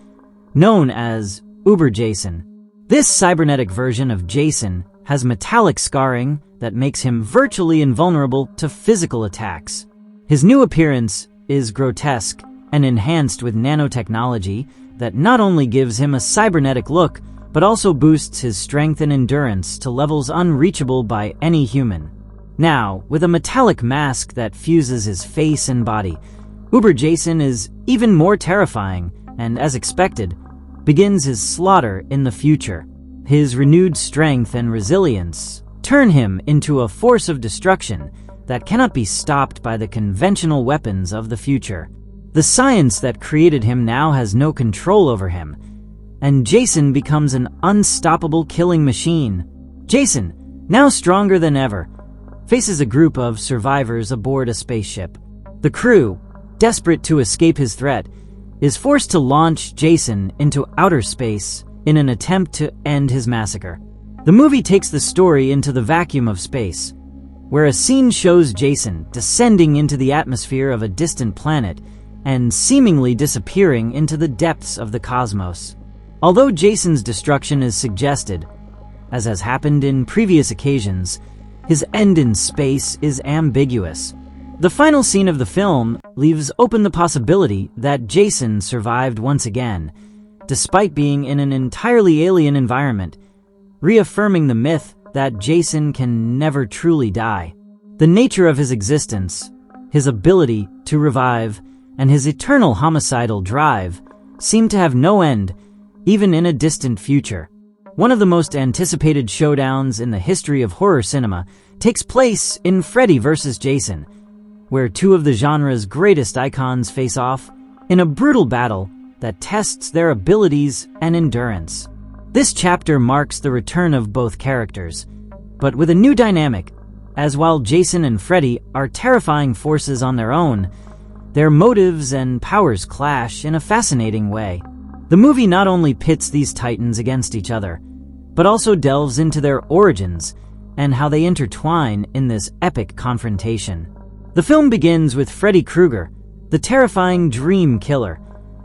known as Uber Jason. This cybernetic version of Jason has metallic scarring that makes him virtually invulnerable to physical attacks. His new appearance is grotesque and enhanced with nanotechnology that not only gives him a cybernetic look, but also boosts his strength and endurance to levels unreachable by any human. Now, with a metallic mask that fuses his face and body, Uber Jason is even more terrifying and, as expected, begins his slaughter in the future. His renewed strength and resilience turn him into a force of destruction that cannot be stopped by the conventional weapons of the future. The science that created him now has no control over him, and Jason becomes an unstoppable killing machine. Jason, now stronger than ever, faces a group of survivors aboard a spaceship. The crew, desperate to escape his threat, is forced to launch Jason into outer space in an attempt to end his massacre. The movie takes the story into the vacuum of space, where a scene shows Jason descending into the atmosphere of a distant planet and seemingly disappearing into the depths of the cosmos. Although Jason's destruction is suggested, as has happened in previous occasions, his end in space is ambiguous. The final scene of the film leaves open the possibility that Jason survived once again, despite being in an entirely alien environment, reaffirming the myth that Jason can never truly die. The nature of his existence, his ability to revive, and his eternal homicidal drive seem to have no end, even in a distant future. One of the most anticipated showdowns in the history of horror cinema takes place in Freddy vs. Jason, where two of the genre's greatest icons face off in a brutal battle that tests their abilities and endurance. This chapter marks the return of both characters, but with a new dynamic, as while Jason and Freddy are terrifying forces on their own, their motives and powers clash in a fascinating way. The movie not only pits these titans against each other, but also delves into their origins and how they intertwine in this epic confrontation. The film begins with Freddy Krueger, the terrifying dream killer,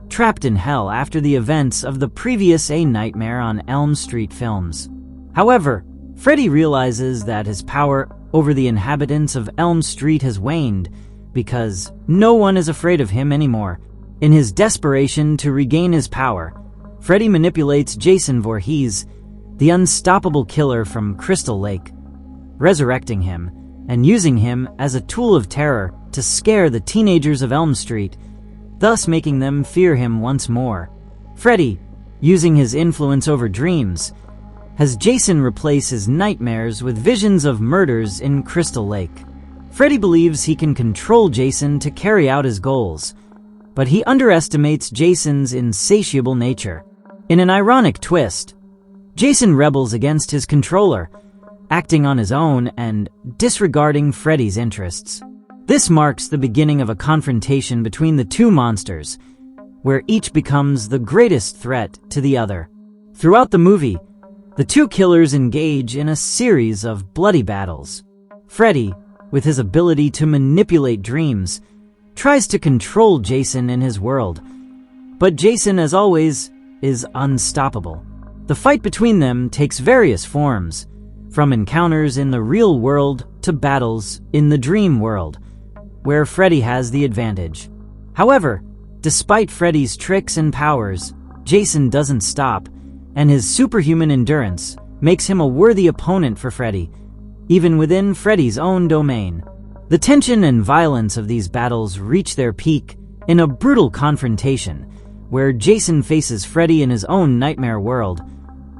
trapped in hell after the events of the previous A Nightmare on Elm Street films. However, Freddy realizes that his power over the inhabitants of Elm Street has waned because no one is afraid of him anymore. In his desperation to regain his power, Freddy manipulates Jason Voorhees, the unstoppable killer from Crystal Lake, resurrecting him and using him as a tool of terror to scare the teenagers of Elm Street, thus making them fear him once more. Freddy, using his influence over dreams, has Jason replace his nightmares with visions of murders in Crystal Lake. Freddy believes he can control Jason to carry out his goals, but he underestimates Jason's insatiable nature. In an ironic twist, Jason rebels against his controller, acting on his own and disregarding Freddy's interests. This marks the beginning of a confrontation between the two monsters, where each becomes the greatest threat to the other. Throughout the movie, the two killers engage in a series of bloody battles. Freddy, with his ability to manipulate dreams, tries to control Jason in his world, but Jason, as always, is unstoppable. The fight between them takes various forms, from encounters in the real world to battles in the dream world, where Freddy has the advantage. However, despite Freddy's tricks and powers, Jason doesn't stop, and his superhuman endurance makes him a worthy opponent for Freddy, even within Freddy's own domain. The tension and violence of these battles reach their peak in a brutal confrontation, where Jason faces Freddy in his own nightmare world,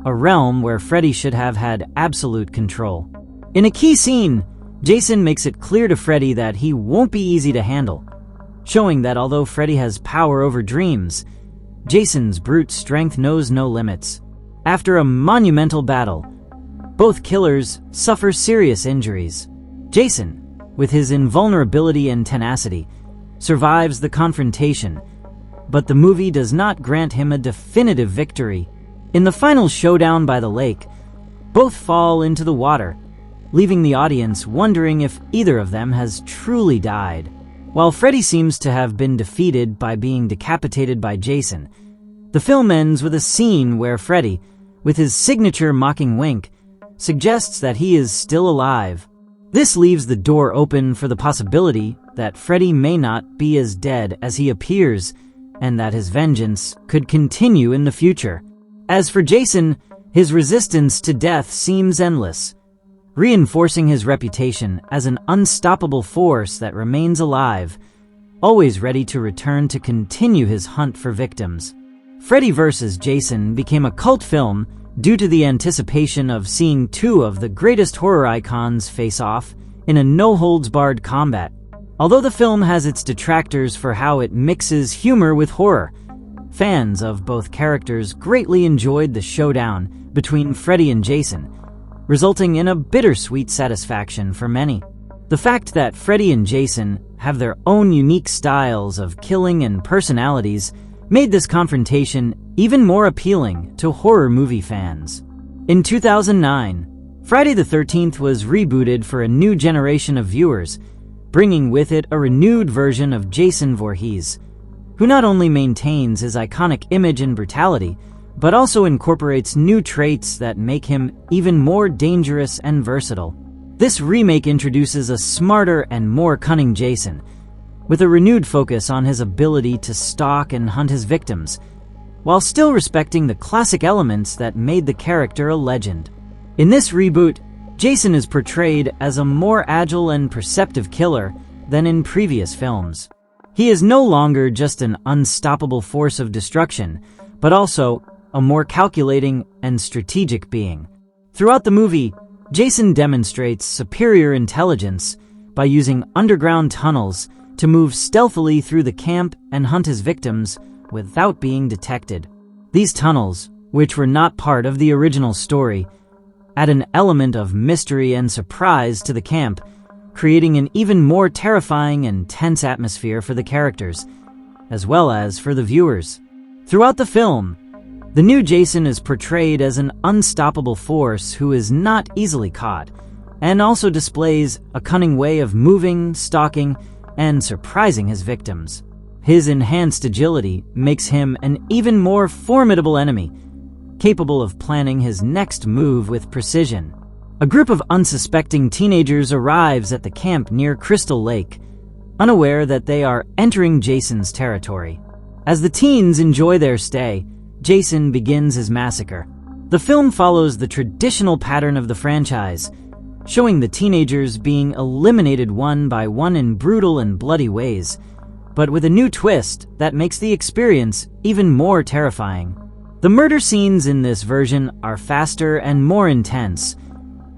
a realm where Freddy should have had absolute control. In a key scene, Jason makes it clear to Freddy that he won't be easy to handle, showing that although Freddy has power over dreams, Jason's brute strength knows no limits. After a monumental battle, both killers suffer serious injuries. Jason, with his invulnerability and tenacity, survives the confrontation, but the movie does not grant him a definitive victory. In the final showdown by the lake, both fall into the water, leaving the audience wondering if either of them has truly died. While Freddy seems to have been defeated by being decapitated by Jason, the film ends with a scene where Freddy, with his signature mocking wink, suggests that he is still alive. This leaves the door open for the possibility that Freddy may not be as dead as he appears, and that his vengeance could continue in the future. As for Jason, his resistance to death seems endless, reinforcing his reputation as an unstoppable force that remains alive, always ready to return to continue his hunt for victims. Freddy vs. Jason became a cult film due to the anticipation of seeing two of the greatest horror icons face off in a no-holds-barred combat. Although the film has its detractors for how it mixes humor with horror, fans of both characters greatly enjoyed the showdown between Freddy and Jason, resulting in a bittersweet satisfaction for many. The fact that Freddy and Jason have their own unique styles of killing and personalities made this confrontation even more appealing to horror movie fans. In 2009, Friday the 13th was rebooted for a new generation of viewers, bringing with it a renewed version of Jason Voorhees, who not only maintains his iconic image and brutality, but also incorporates new traits that make him even more dangerous and versatile. This remake introduces a smarter and more cunning Jason, with a renewed focus on his ability to stalk and hunt his victims, while still respecting the classic elements that made the character a legend. In this reboot, Jason is portrayed as a more agile and perceptive killer than in previous films. He is no longer just an unstoppable force of destruction, but also a more calculating and strategic being. Throughout the movie, Jason demonstrates superior intelligence by using underground tunnels to move stealthily through the camp and hunt his victims without being detected. These tunnels, which were not part of the original story, add an element of mystery and surprise to the camp, creating an even more terrifying and tense atmosphere for the characters, as well as for the viewers. Throughout the film, the new Jason is portrayed as an unstoppable force who is not easily caught, and also displays a cunning way of moving, stalking, and surprising his victims. His enhanced agility makes him an even more formidable enemy, capable of planning his next move with precision. A group of unsuspecting teenagers arrives at the camp near Crystal Lake, unaware that they are entering Jason's territory. As the teens enjoy their stay, Jason begins his massacre. The film follows the traditional pattern of the franchise, showing the teenagers being eliminated one by one in brutal and bloody ways, but with a new twist that makes the experience even more terrifying. The murder scenes in this version are faster and more intense,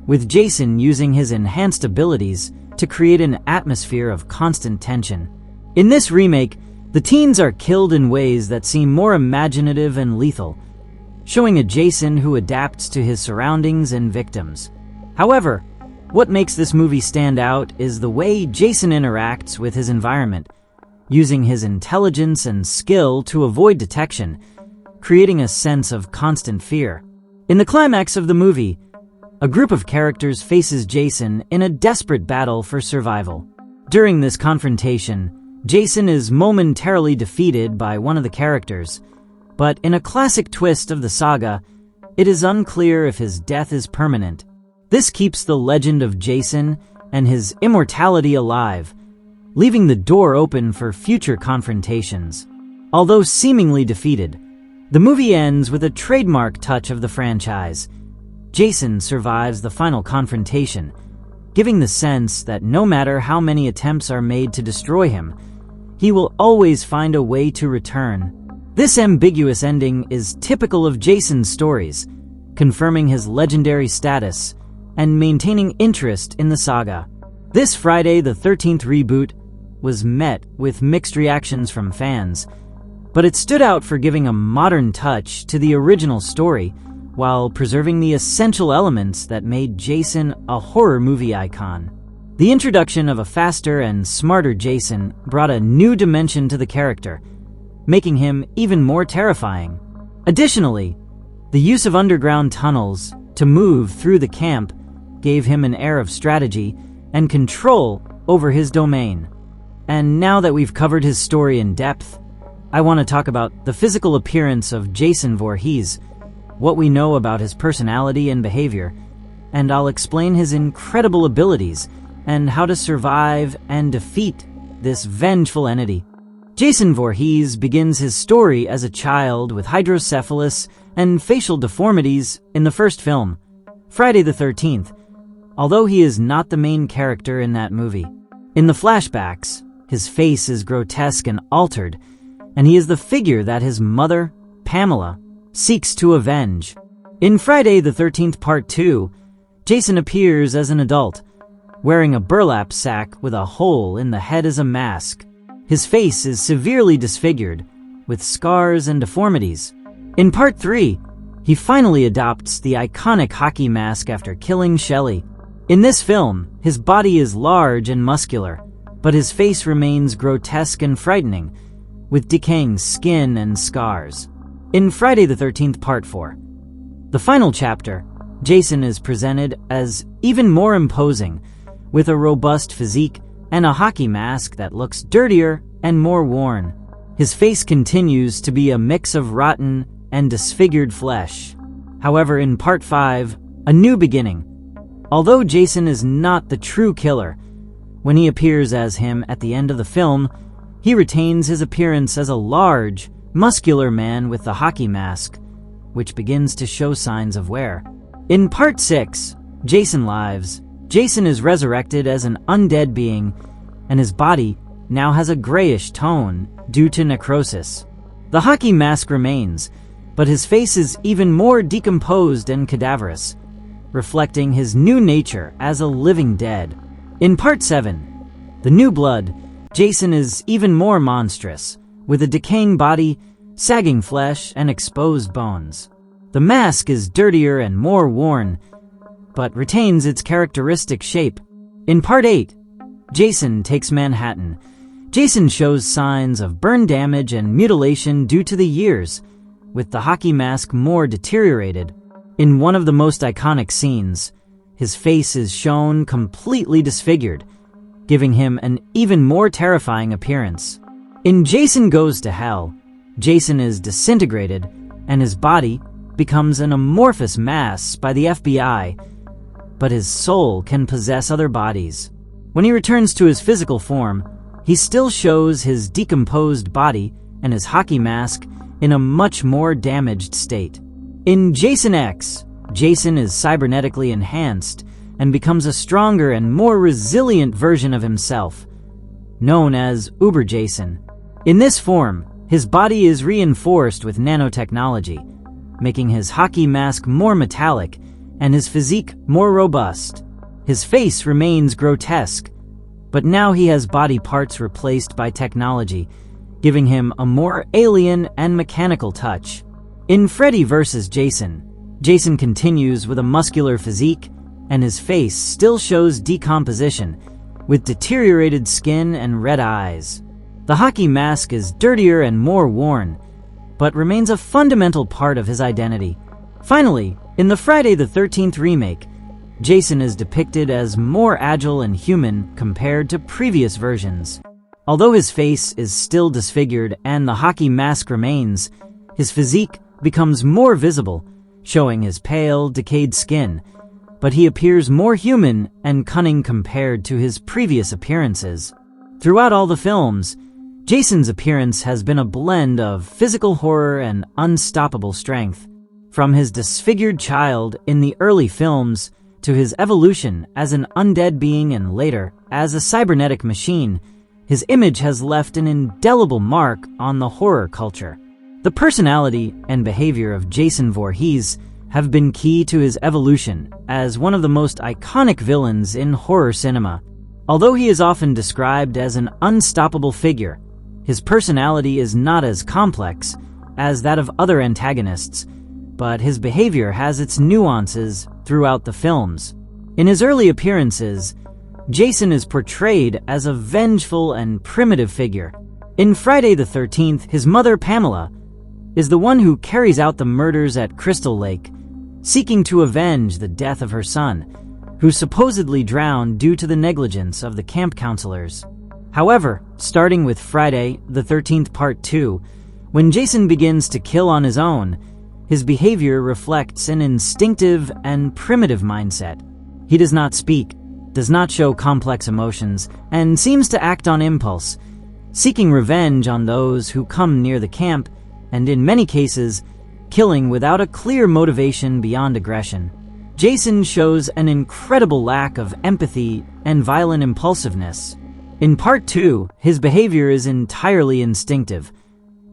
with Jason using his enhanced abilities to create an atmosphere of constant tension. In this remake, the teens are killed in ways that seem more imaginative and lethal, showing a Jason who adapts to his surroundings and victims. However, what makes this movie stand out is the way Jason interacts with his environment, using his intelligence and skill to avoid detection, creating a sense of constant fear. In the climax of the movie, a group of characters faces Jason in a desperate battle for survival. During this confrontation, Jason is momentarily defeated by one of the characters, but in a classic twist of the saga, it is unclear if his death is permanent. This keeps the legend of Jason and his immortality alive, leaving the door open for future confrontations. Although seemingly defeated, the movie ends with a trademark touch of the franchise. Jason survives the final confrontation, giving the sense that no matter how many attempts are made to destroy him, he will always find a way to return. This ambiguous ending is typical of Jason's stories, confirming his legendary status and maintaining interest in the saga. This Friday the 13th reboot was met with mixed reactions from fans, but it stood out for giving a modern touch to the original story while preserving the essential elements that made Jason a horror movie icon. The introduction of a faster and smarter Jason brought a new dimension to the character, making him even more terrifying. Additionally, the use of underground tunnels to move through the camp gave him an air of strategy and control over his domain. And now that we've covered his story in depth, I want to talk about the physical appearance of Jason Voorhees, what we know about his personality and behavior, and I'll explain his incredible abilities and how to survive and defeat this vengeful entity. Jason Voorhees begins his story as a child with hydrocephalus and facial deformities in the first film, Friday the 13th, although he is not the main character in that movie. In the flashbacks, his face is grotesque and altered, and he is the figure that his mother, Pamela, seeks to avenge. In Friday the 13th Part 2, Jason appears as an adult, wearing a burlap sack with a hole in the head as a mask. His face is severely disfigured, with scars and deformities. In Part 3, he finally adopts the iconic hockey mask after killing Shelley. In this film, his body is large and muscular, but his face remains grotesque and frightening, with decaying skin and scars. In Friday the 13th Part 4, the final chapter, Jason is presented as even more imposing, with a robust physique and a hockey mask that looks dirtier and more worn. His face continues to be a mix of rotten and disfigured flesh. However, in Part 5, A New Beginning, although Jason is not the true killer, when he appears as him at the end of the film, he retains his appearance as a large, muscular man with the hockey mask, which begins to show signs of wear. In Part 6, Jason Lives, Jason is resurrected as an undead being, and his body now has a grayish tone due to necrosis. The hockey mask remains, but his face is even more decomposed and cadaverous, reflecting his new nature as a living dead. In Part 7, The New Blood, Jason is even more monstrous, with a decaying body, sagging flesh, and exposed bones. The mask is dirtier and more worn, but retains its characteristic shape. In Part 8, Jason Takes Manhattan, Jason shows signs of burn damage and mutilation due to the years, with the hockey mask more deteriorated. In one of the most iconic scenes, his face is shown completely disfigured, giving him an even more terrifying appearance. In Jason Goes to Hell, Jason is disintegrated, and his body becomes an amorphous mass by the FBI, but his soul can possess other bodies. When he returns to his physical form, he still shows his decomposed body and his hockey mask in a much more damaged state. In Jason X, Jason is cybernetically enhanced and becomes a stronger and more resilient version of himself, known as Uber Jason. In this form, his body is reinforced with nanotechnology, making his hockey mask more metallic and his physique more robust. His face remains grotesque, but now he has body parts replaced by technology, giving him a more alien and mechanical touch. In Freddy vs. Jason, Jason continues with a muscular physique, and his face still shows decomposition, with deteriorated skin and red eyes. The hockey mask is dirtier and more worn, but remains a fundamental part of his identity. Finally, in the Friday the 13th remake, Jason is depicted as more agile and human compared to previous versions. Although his face is still disfigured and the hockey mask remains, his physique becomes more visible, showing his pale, decayed skin, but he appears more human and cunning compared to his previous appearances. Throughout all the films, Jason's appearance has been a blend of physical horror and unstoppable strength. From his disfigured child in the early films to his evolution as an undead being and later as a cybernetic machine, his image has left an indelible mark on the horror culture. The personality and behavior of Jason Voorhees have been key to his evolution as one of the most iconic villains in horror cinema. Although he is often described as an unstoppable figure, his personality is not as complex as that of other antagonists, but his behavior has its nuances throughout the films. In his early appearances, Jason is portrayed as a vengeful and primitive figure. In Friday the 13th, his mother, Pamela, is the one who carries out the murders at Crystal Lake, seeking to avenge the death of her son, who supposedly drowned due to the negligence of the camp counselors. However, starting with Friday the 13th Part 2, when Jason begins to kill on his own, his behavior reflects an instinctive and primitive mindset. He does not speak, does not show complex emotions, and seems to act on impulse, seeking revenge on those who come near the camp, and in many cases, killing without a clear motivation beyond aggression. Jason shows an incredible lack of empathy and violent impulsiveness. In Part 2, his behavior is entirely instinctive.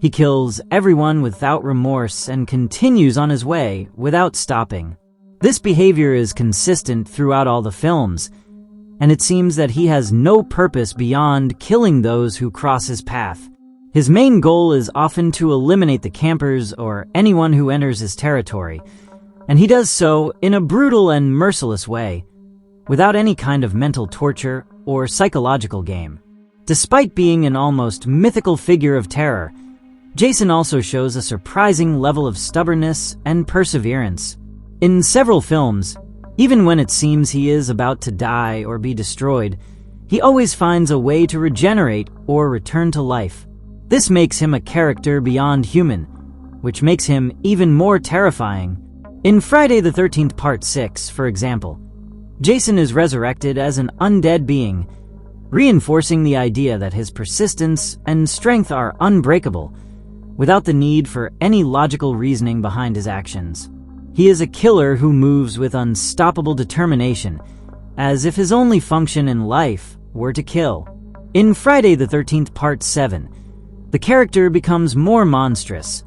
He kills everyone without remorse and continues on his way without stopping. This behavior is consistent throughout all the films, and it seems that he has no purpose beyond killing those who cross his path. His main goal is often to eliminate the campers or anyone who enters his territory, and he does so in a brutal and merciless way, without any kind of mental torture or psychological game. Despite being an almost mythical figure of terror, Jason also shows a surprising level of stubbornness and perseverance. In several films, even when it seems he is about to die or be destroyed, he always finds a way to regenerate or return to life. This makes him a character beyond human, which makes him even more terrifying. In Friday the 13th Part 6, for example, Jason is resurrected as an undead being, reinforcing the idea that his persistence and strength are unbreakable, without the need for any logical reasoning behind his actions. He is a killer who moves with unstoppable determination, as if his only function in life were to kill. In Friday the 13th Part 7, the character becomes more monstrous,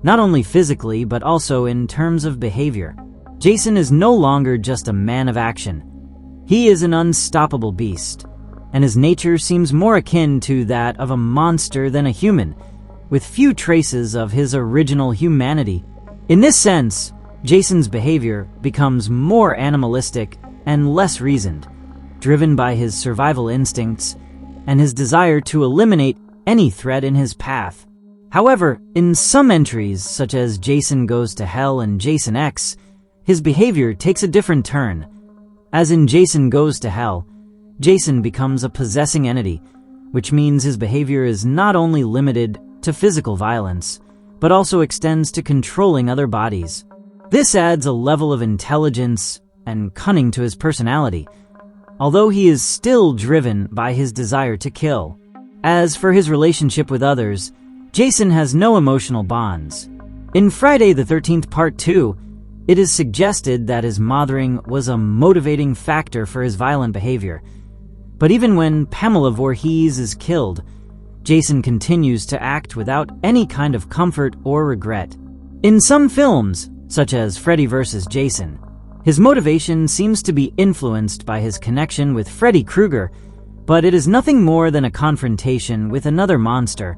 not only physically but also in terms of behavior. Jason is no longer just a man of action. He is an unstoppable beast, and his nature seems more akin to that of a monster than a human, with few traces of his original humanity. In this sense, Jason's behavior becomes more animalistic and less reasoned, driven by his survival instincts and his desire to eliminate any threat in his path. However, in some entries, such as Jason Goes to Hell and Jason X, his behavior takes a different turn. As in Jason Goes to Hell, Jason becomes a possessing entity, which means his behavior is not only limited to physical violence, but also extends to controlling other bodies. This adds a level of intelligence and cunning to his personality, although he is still driven by his desire to kill. As for his relationship with others, Jason has no emotional bonds. In Friday the 13th Part 2, it is suggested that his mothering was a motivating factor for his violent behavior. But even when Pamela Voorhees is killed, Jason continues to act without any kind of comfort or regret. In some films, such as Freddy vs. Jason, his motivation seems to be influenced by his connection with Freddy Krueger, but it is nothing more than a confrontation with another monster,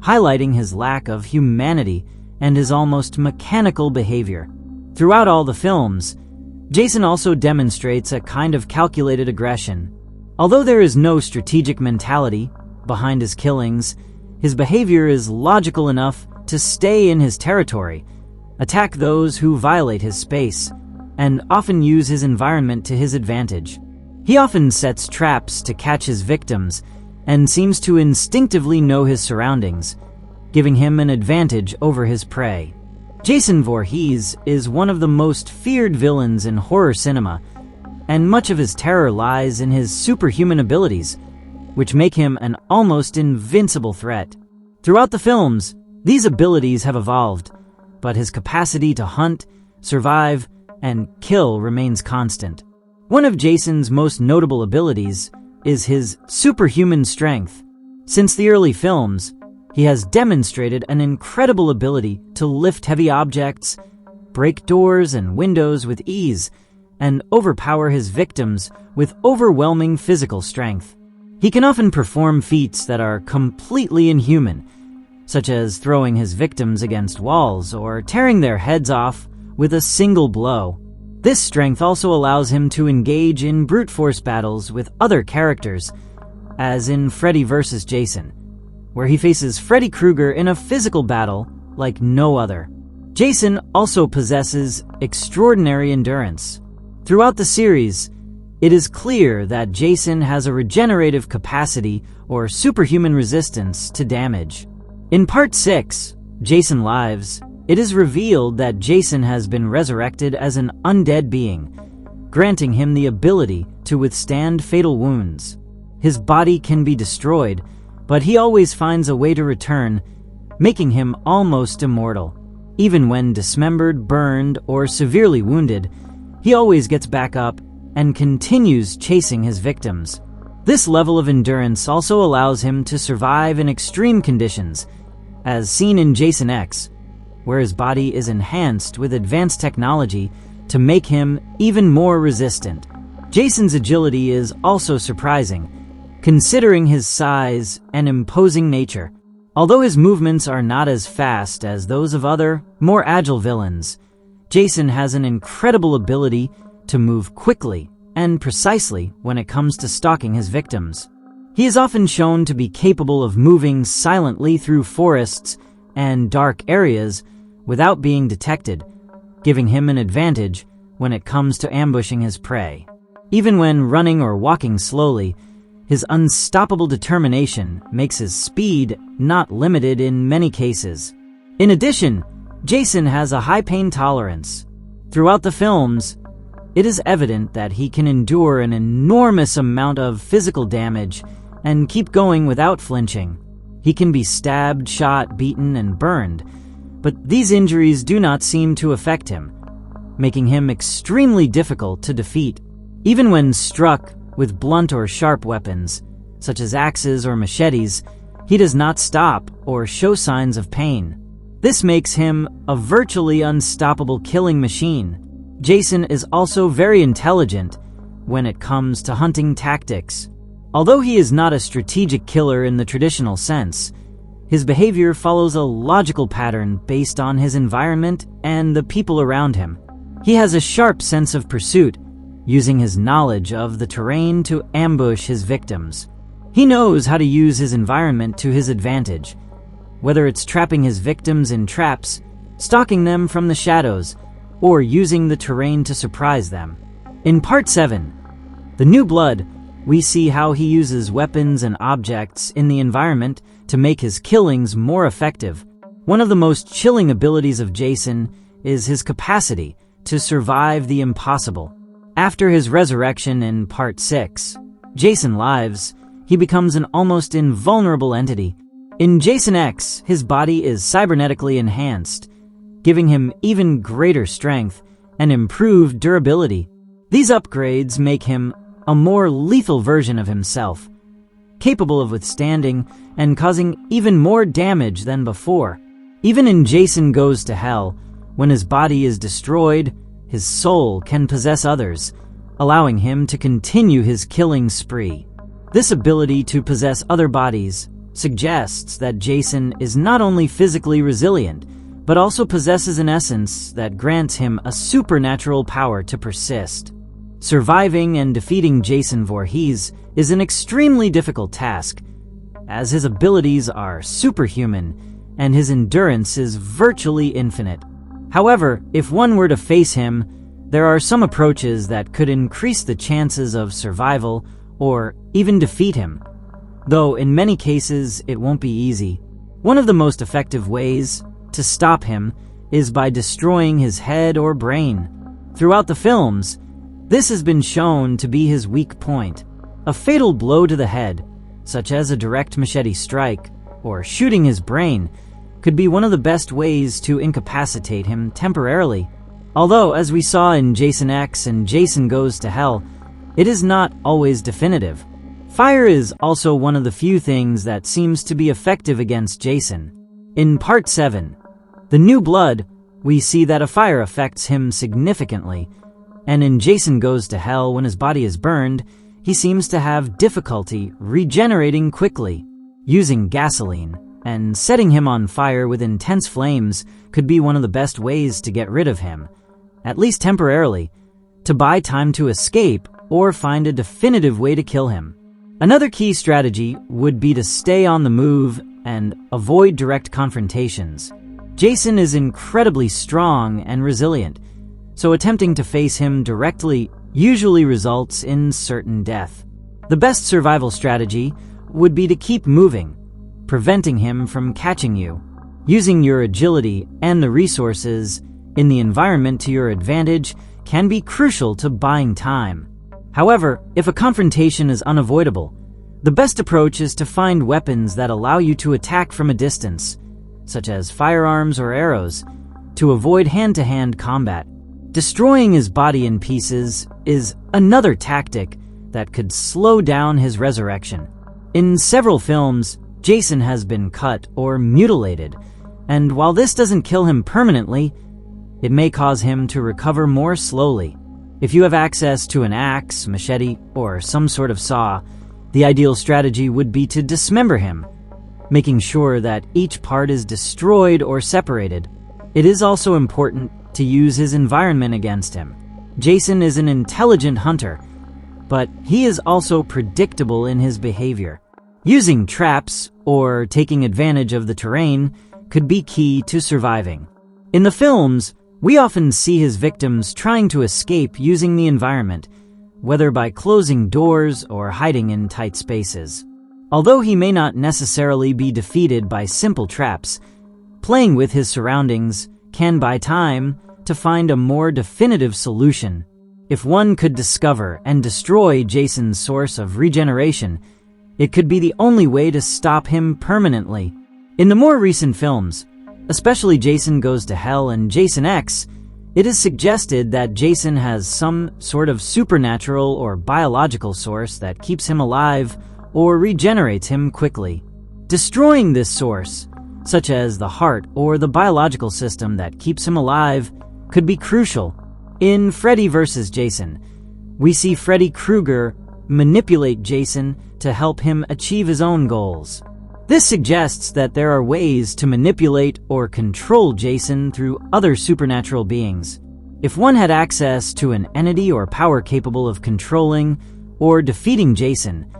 highlighting his lack of humanity and his almost mechanical behavior. Throughout all the films, Jason also demonstrates a kind of calculated aggression. Although there is no strategic mentality behind his killings, his behavior is logical enough to stay in his territory, attack those who violate his space, and often use his environment to his advantage. He often sets traps to catch his victims and seems to instinctively know his surroundings, giving him an advantage over his prey. Jason Voorhees is one of the most feared villains in horror cinema, and much of his terror lies in his superhuman abilities, which make him an almost invincible threat. Throughout the films, these abilities have evolved, but his capacity to hunt, survive, and kill remains constant. One of Jason's most notable abilities is his superhuman strength. Since the early films, he has demonstrated an incredible ability to lift heavy objects, break doors and windows with ease, and overpower his victims with overwhelming physical strength. He can often perform feats that are completely inhuman, such as throwing his victims against walls or tearing their heads off with a single blow. This strength also allows him to engage in brute force battles with other characters, as in Freddy vs. Jason, where he faces Freddy Krueger in a physical battle like no other. Jason also possesses extraordinary endurance. Throughout the series, it is clear that Jason has a regenerative capacity or superhuman resistance to damage. In Part 6, Jason Lives, it is revealed that Jason has been resurrected as an undead being, granting him the ability to withstand fatal wounds. His body can be destroyed, but he always finds a way to return, making him almost immortal. Even when dismembered, burned, or severely wounded, he always gets back up and continues chasing his victims. This level of endurance also allows him to survive in extreme conditions, as seen in Jason X, where his body is enhanced with advanced technology to make him even more resistant. Jason's agility is also surprising, considering his size and imposing nature. Although his movements are not as fast as those of other, more agile villains, Jason has an incredible ability to move quickly and precisely when it comes to stalking his victims. He is often shown to be capable of moving silently through forests and dark areas without being detected, giving him an advantage when it comes to ambushing his prey. Even when running or walking slowly, his unstoppable determination makes his speed not limited in many cases. In addition, Jason has a high pain tolerance. Throughout the films, it is evident that he can endure an enormous amount of physical damage and keep going without flinching. He can be stabbed, shot, beaten, and burned, but these injuries do not seem to affect him, making him extremely difficult to defeat. Even when struck with blunt or sharp weapons, such as axes or machetes, he does not stop or show signs of pain. This makes him a virtually unstoppable killing machine. Jason is also very intelligent when it comes to hunting tactics. Although he is not a strategic killer in the traditional sense, his behavior follows a logical pattern based on his environment and the people around him. He has a sharp sense of pursuit, using his knowledge of the terrain to ambush his victims. He knows how to use his environment to his advantage, whether it's trapping his victims in traps, stalking them from the shadows, or using the terrain to surprise them. In Part 7, The New Blood, we see how he uses weapons and objects in the environment to make his killings more effective. One of the most chilling abilities of Jason is his capacity to survive the impossible. After his resurrection in Part 6, Jason Lives, he becomes an almost invulnerable entity. In Jason X, his body is cybernetically enhanced, giving him even greater strength and improved durability. These upgrades make him a more lethal version of himself, capable of withstanding and causing even more damage than before. Even in Jason Goes to Hell, when his body is destroyed, his soul can possess others, allowing him to continue his killing spree. This ability to possess other bodies suggests that Jason is not only physically resilient, but also possesses an essence that grants him a supernatural power to persist. Surviving and defeating Jason Voorhees is an extremely difficult task, as his abilities are superhuman and his endurance is virtually infinite. However, if one were to face him, there are some approaches that could increase the chances of survival or even defeat him, though in many cases it won't be easy. One of the most effective ways to stop him is by destroying his head or brain. Throughout the films, this has been shown to be his weak point. A fatal blow to the head, such as a direct machete strike or shooting his brain, could be one of the best ways to incapacitate him temporarily. Although, as we saw in Jason X and Jason Goes to Hell, it is not always definitive. Fire is also one of the few things that seems to be effective against Jason. In Part 7, The New Blood, we see that a fire affects him significantly, and in Jason Goes to Hell, when his body is burned, he seems to have difficulty regenerating quickly. Using gasoline and setting him on fire with intense flames could be one of the best ways to get rid of him, at least temporarily, to buy time to escape or find a definitive way to kill him. Another key strategy would be to stay on the move and avoid direct confrontations. Jason is incredibly strong and resilient, so attempting to face him directly usually results in certain death. The best survival strategy would be to keep moving, preventing him from catching you. Using your agility and the resources in the environment to your advantage can be crucial to buying time. However, if a confrontation is unavoidable, the best approach is to find weapons that allow you to attack from a distance, such as firearms or arrows, to avoid hand-to-hand combat. Destroying his body in pieces is another tactic that could slow down his resurrection. In several films, Jason has been cut or mutilated, and while this doesn't kill him permanently, it may cause him to recover more slowly. If you have access to an axe, machete, or some sort of saw, the ideal strategy would be to dismember him, making sure that each part is destroyed or separated. It is also important to use his environment against him. Jason is an intelligent hunter, but he is also predictable in his behavior. Using traps or taking advantage of the terrain could be key to surviving. In the films, we often see his victims trying to escape using the environment, whether by closing doors or hiding in tight spaces. Although he may not necessarily be defeated by simple traps, playing with his surroundings can buy time to find a more definitive solution. If one could discover and destroy Jason's source of regeneration, it could be the only way to stop him permanently. In the more recent films, especially Jason Goes to Hell and Jason X, it is suggested that Jason has some sort of supernatural or biological source that keeps him alive or regenerates him quickly. Destroying this source, such as the heart or the biological system that keeps him alive, could be crucial. In Freddy vs. Jason, we see Freddy Krueger manipulate Jason to help him achieve his own goals. This suggests that there are ways to manipulate or control Jason through other supernatural beings. If one had access to an entity or power capable of controlling or defeating Jason,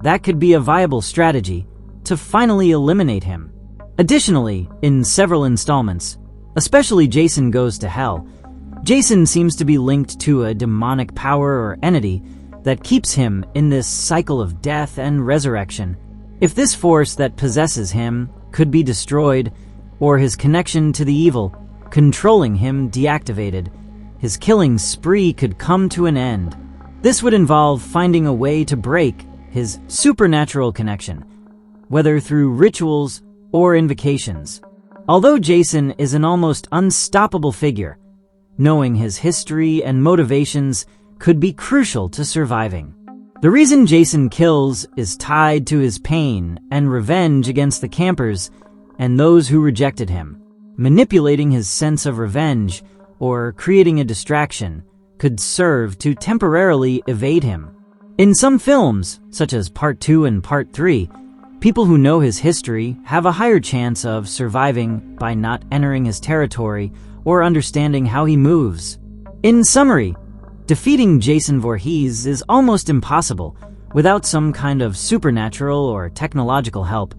that could be a viable strategy to finally eliminate him. Additionally, in several installments, especially Jason Goes to Hell, Jason seems to be linked to a demonic power or entity that keeps him in this cycle of death and resurrection. If this force that possesses him could be destroyed, or his connection to the evil controlling him deactivated, his killing spree could come to an end. This would involve finding a way to break his supernatural connection, whether through rituals or invocations. Although Jason is an almost unstoppable figure, knowing his history and motivations could be crucial to surviving. The reason Jason kills is tied to his pain and revenge against the campers and those who rejected him. Manipulating his sense of revenge or creating a distraction could serve to temporarily evade him. In some films, such as Part 2 and Part 3, people who know his history have a higher chance of surviving by not entering his territory or understanding how he moves. In summary, defeating Jason Voorhees is almost impossible without some kind of supernatural or technological help,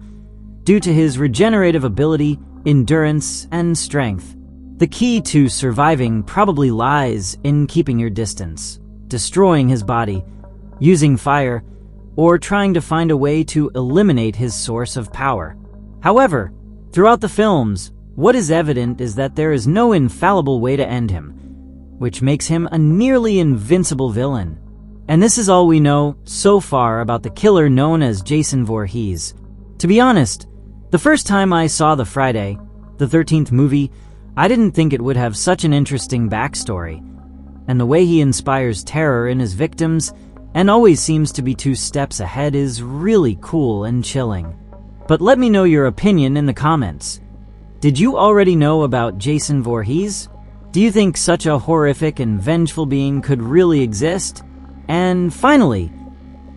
due to his regenerative ability, endurance, and strength. The key to surviving probably lies in keeping your distance, destroying his body, using fire, or trying to find a way to eliminate his source of power. However, throughout the films, what is evident is that there is no infallible way to end him, which makes him a nearly invincible villain. And this is all we know so far about the killer known as Jason Voorhees. To be honest, the first time I saw the Friday the 13th movie, I didn't think it would have such an interesting backstory. And the way he inspires terror in his victims and always seems to be 2 steps ahead is really cool and chilling. But let me know your opinion in the comments. Did you already know about Jason Voorhees? Do you think such a horrific and vengeful being could really exist? And finally,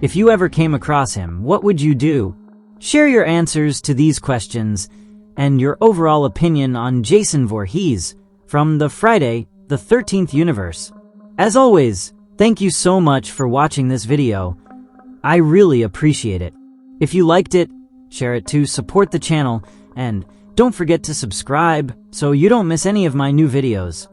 if you ever came across him, what would you do? Share your answers to these questions and your overall opinion on Jason Voorhees from the Friday the 13th universe. As always, thank you so much for watching this video. I really appreciate it. If you liked it, share it to support the channel, and don't forget to subscribe so you don't miss any of my new videos.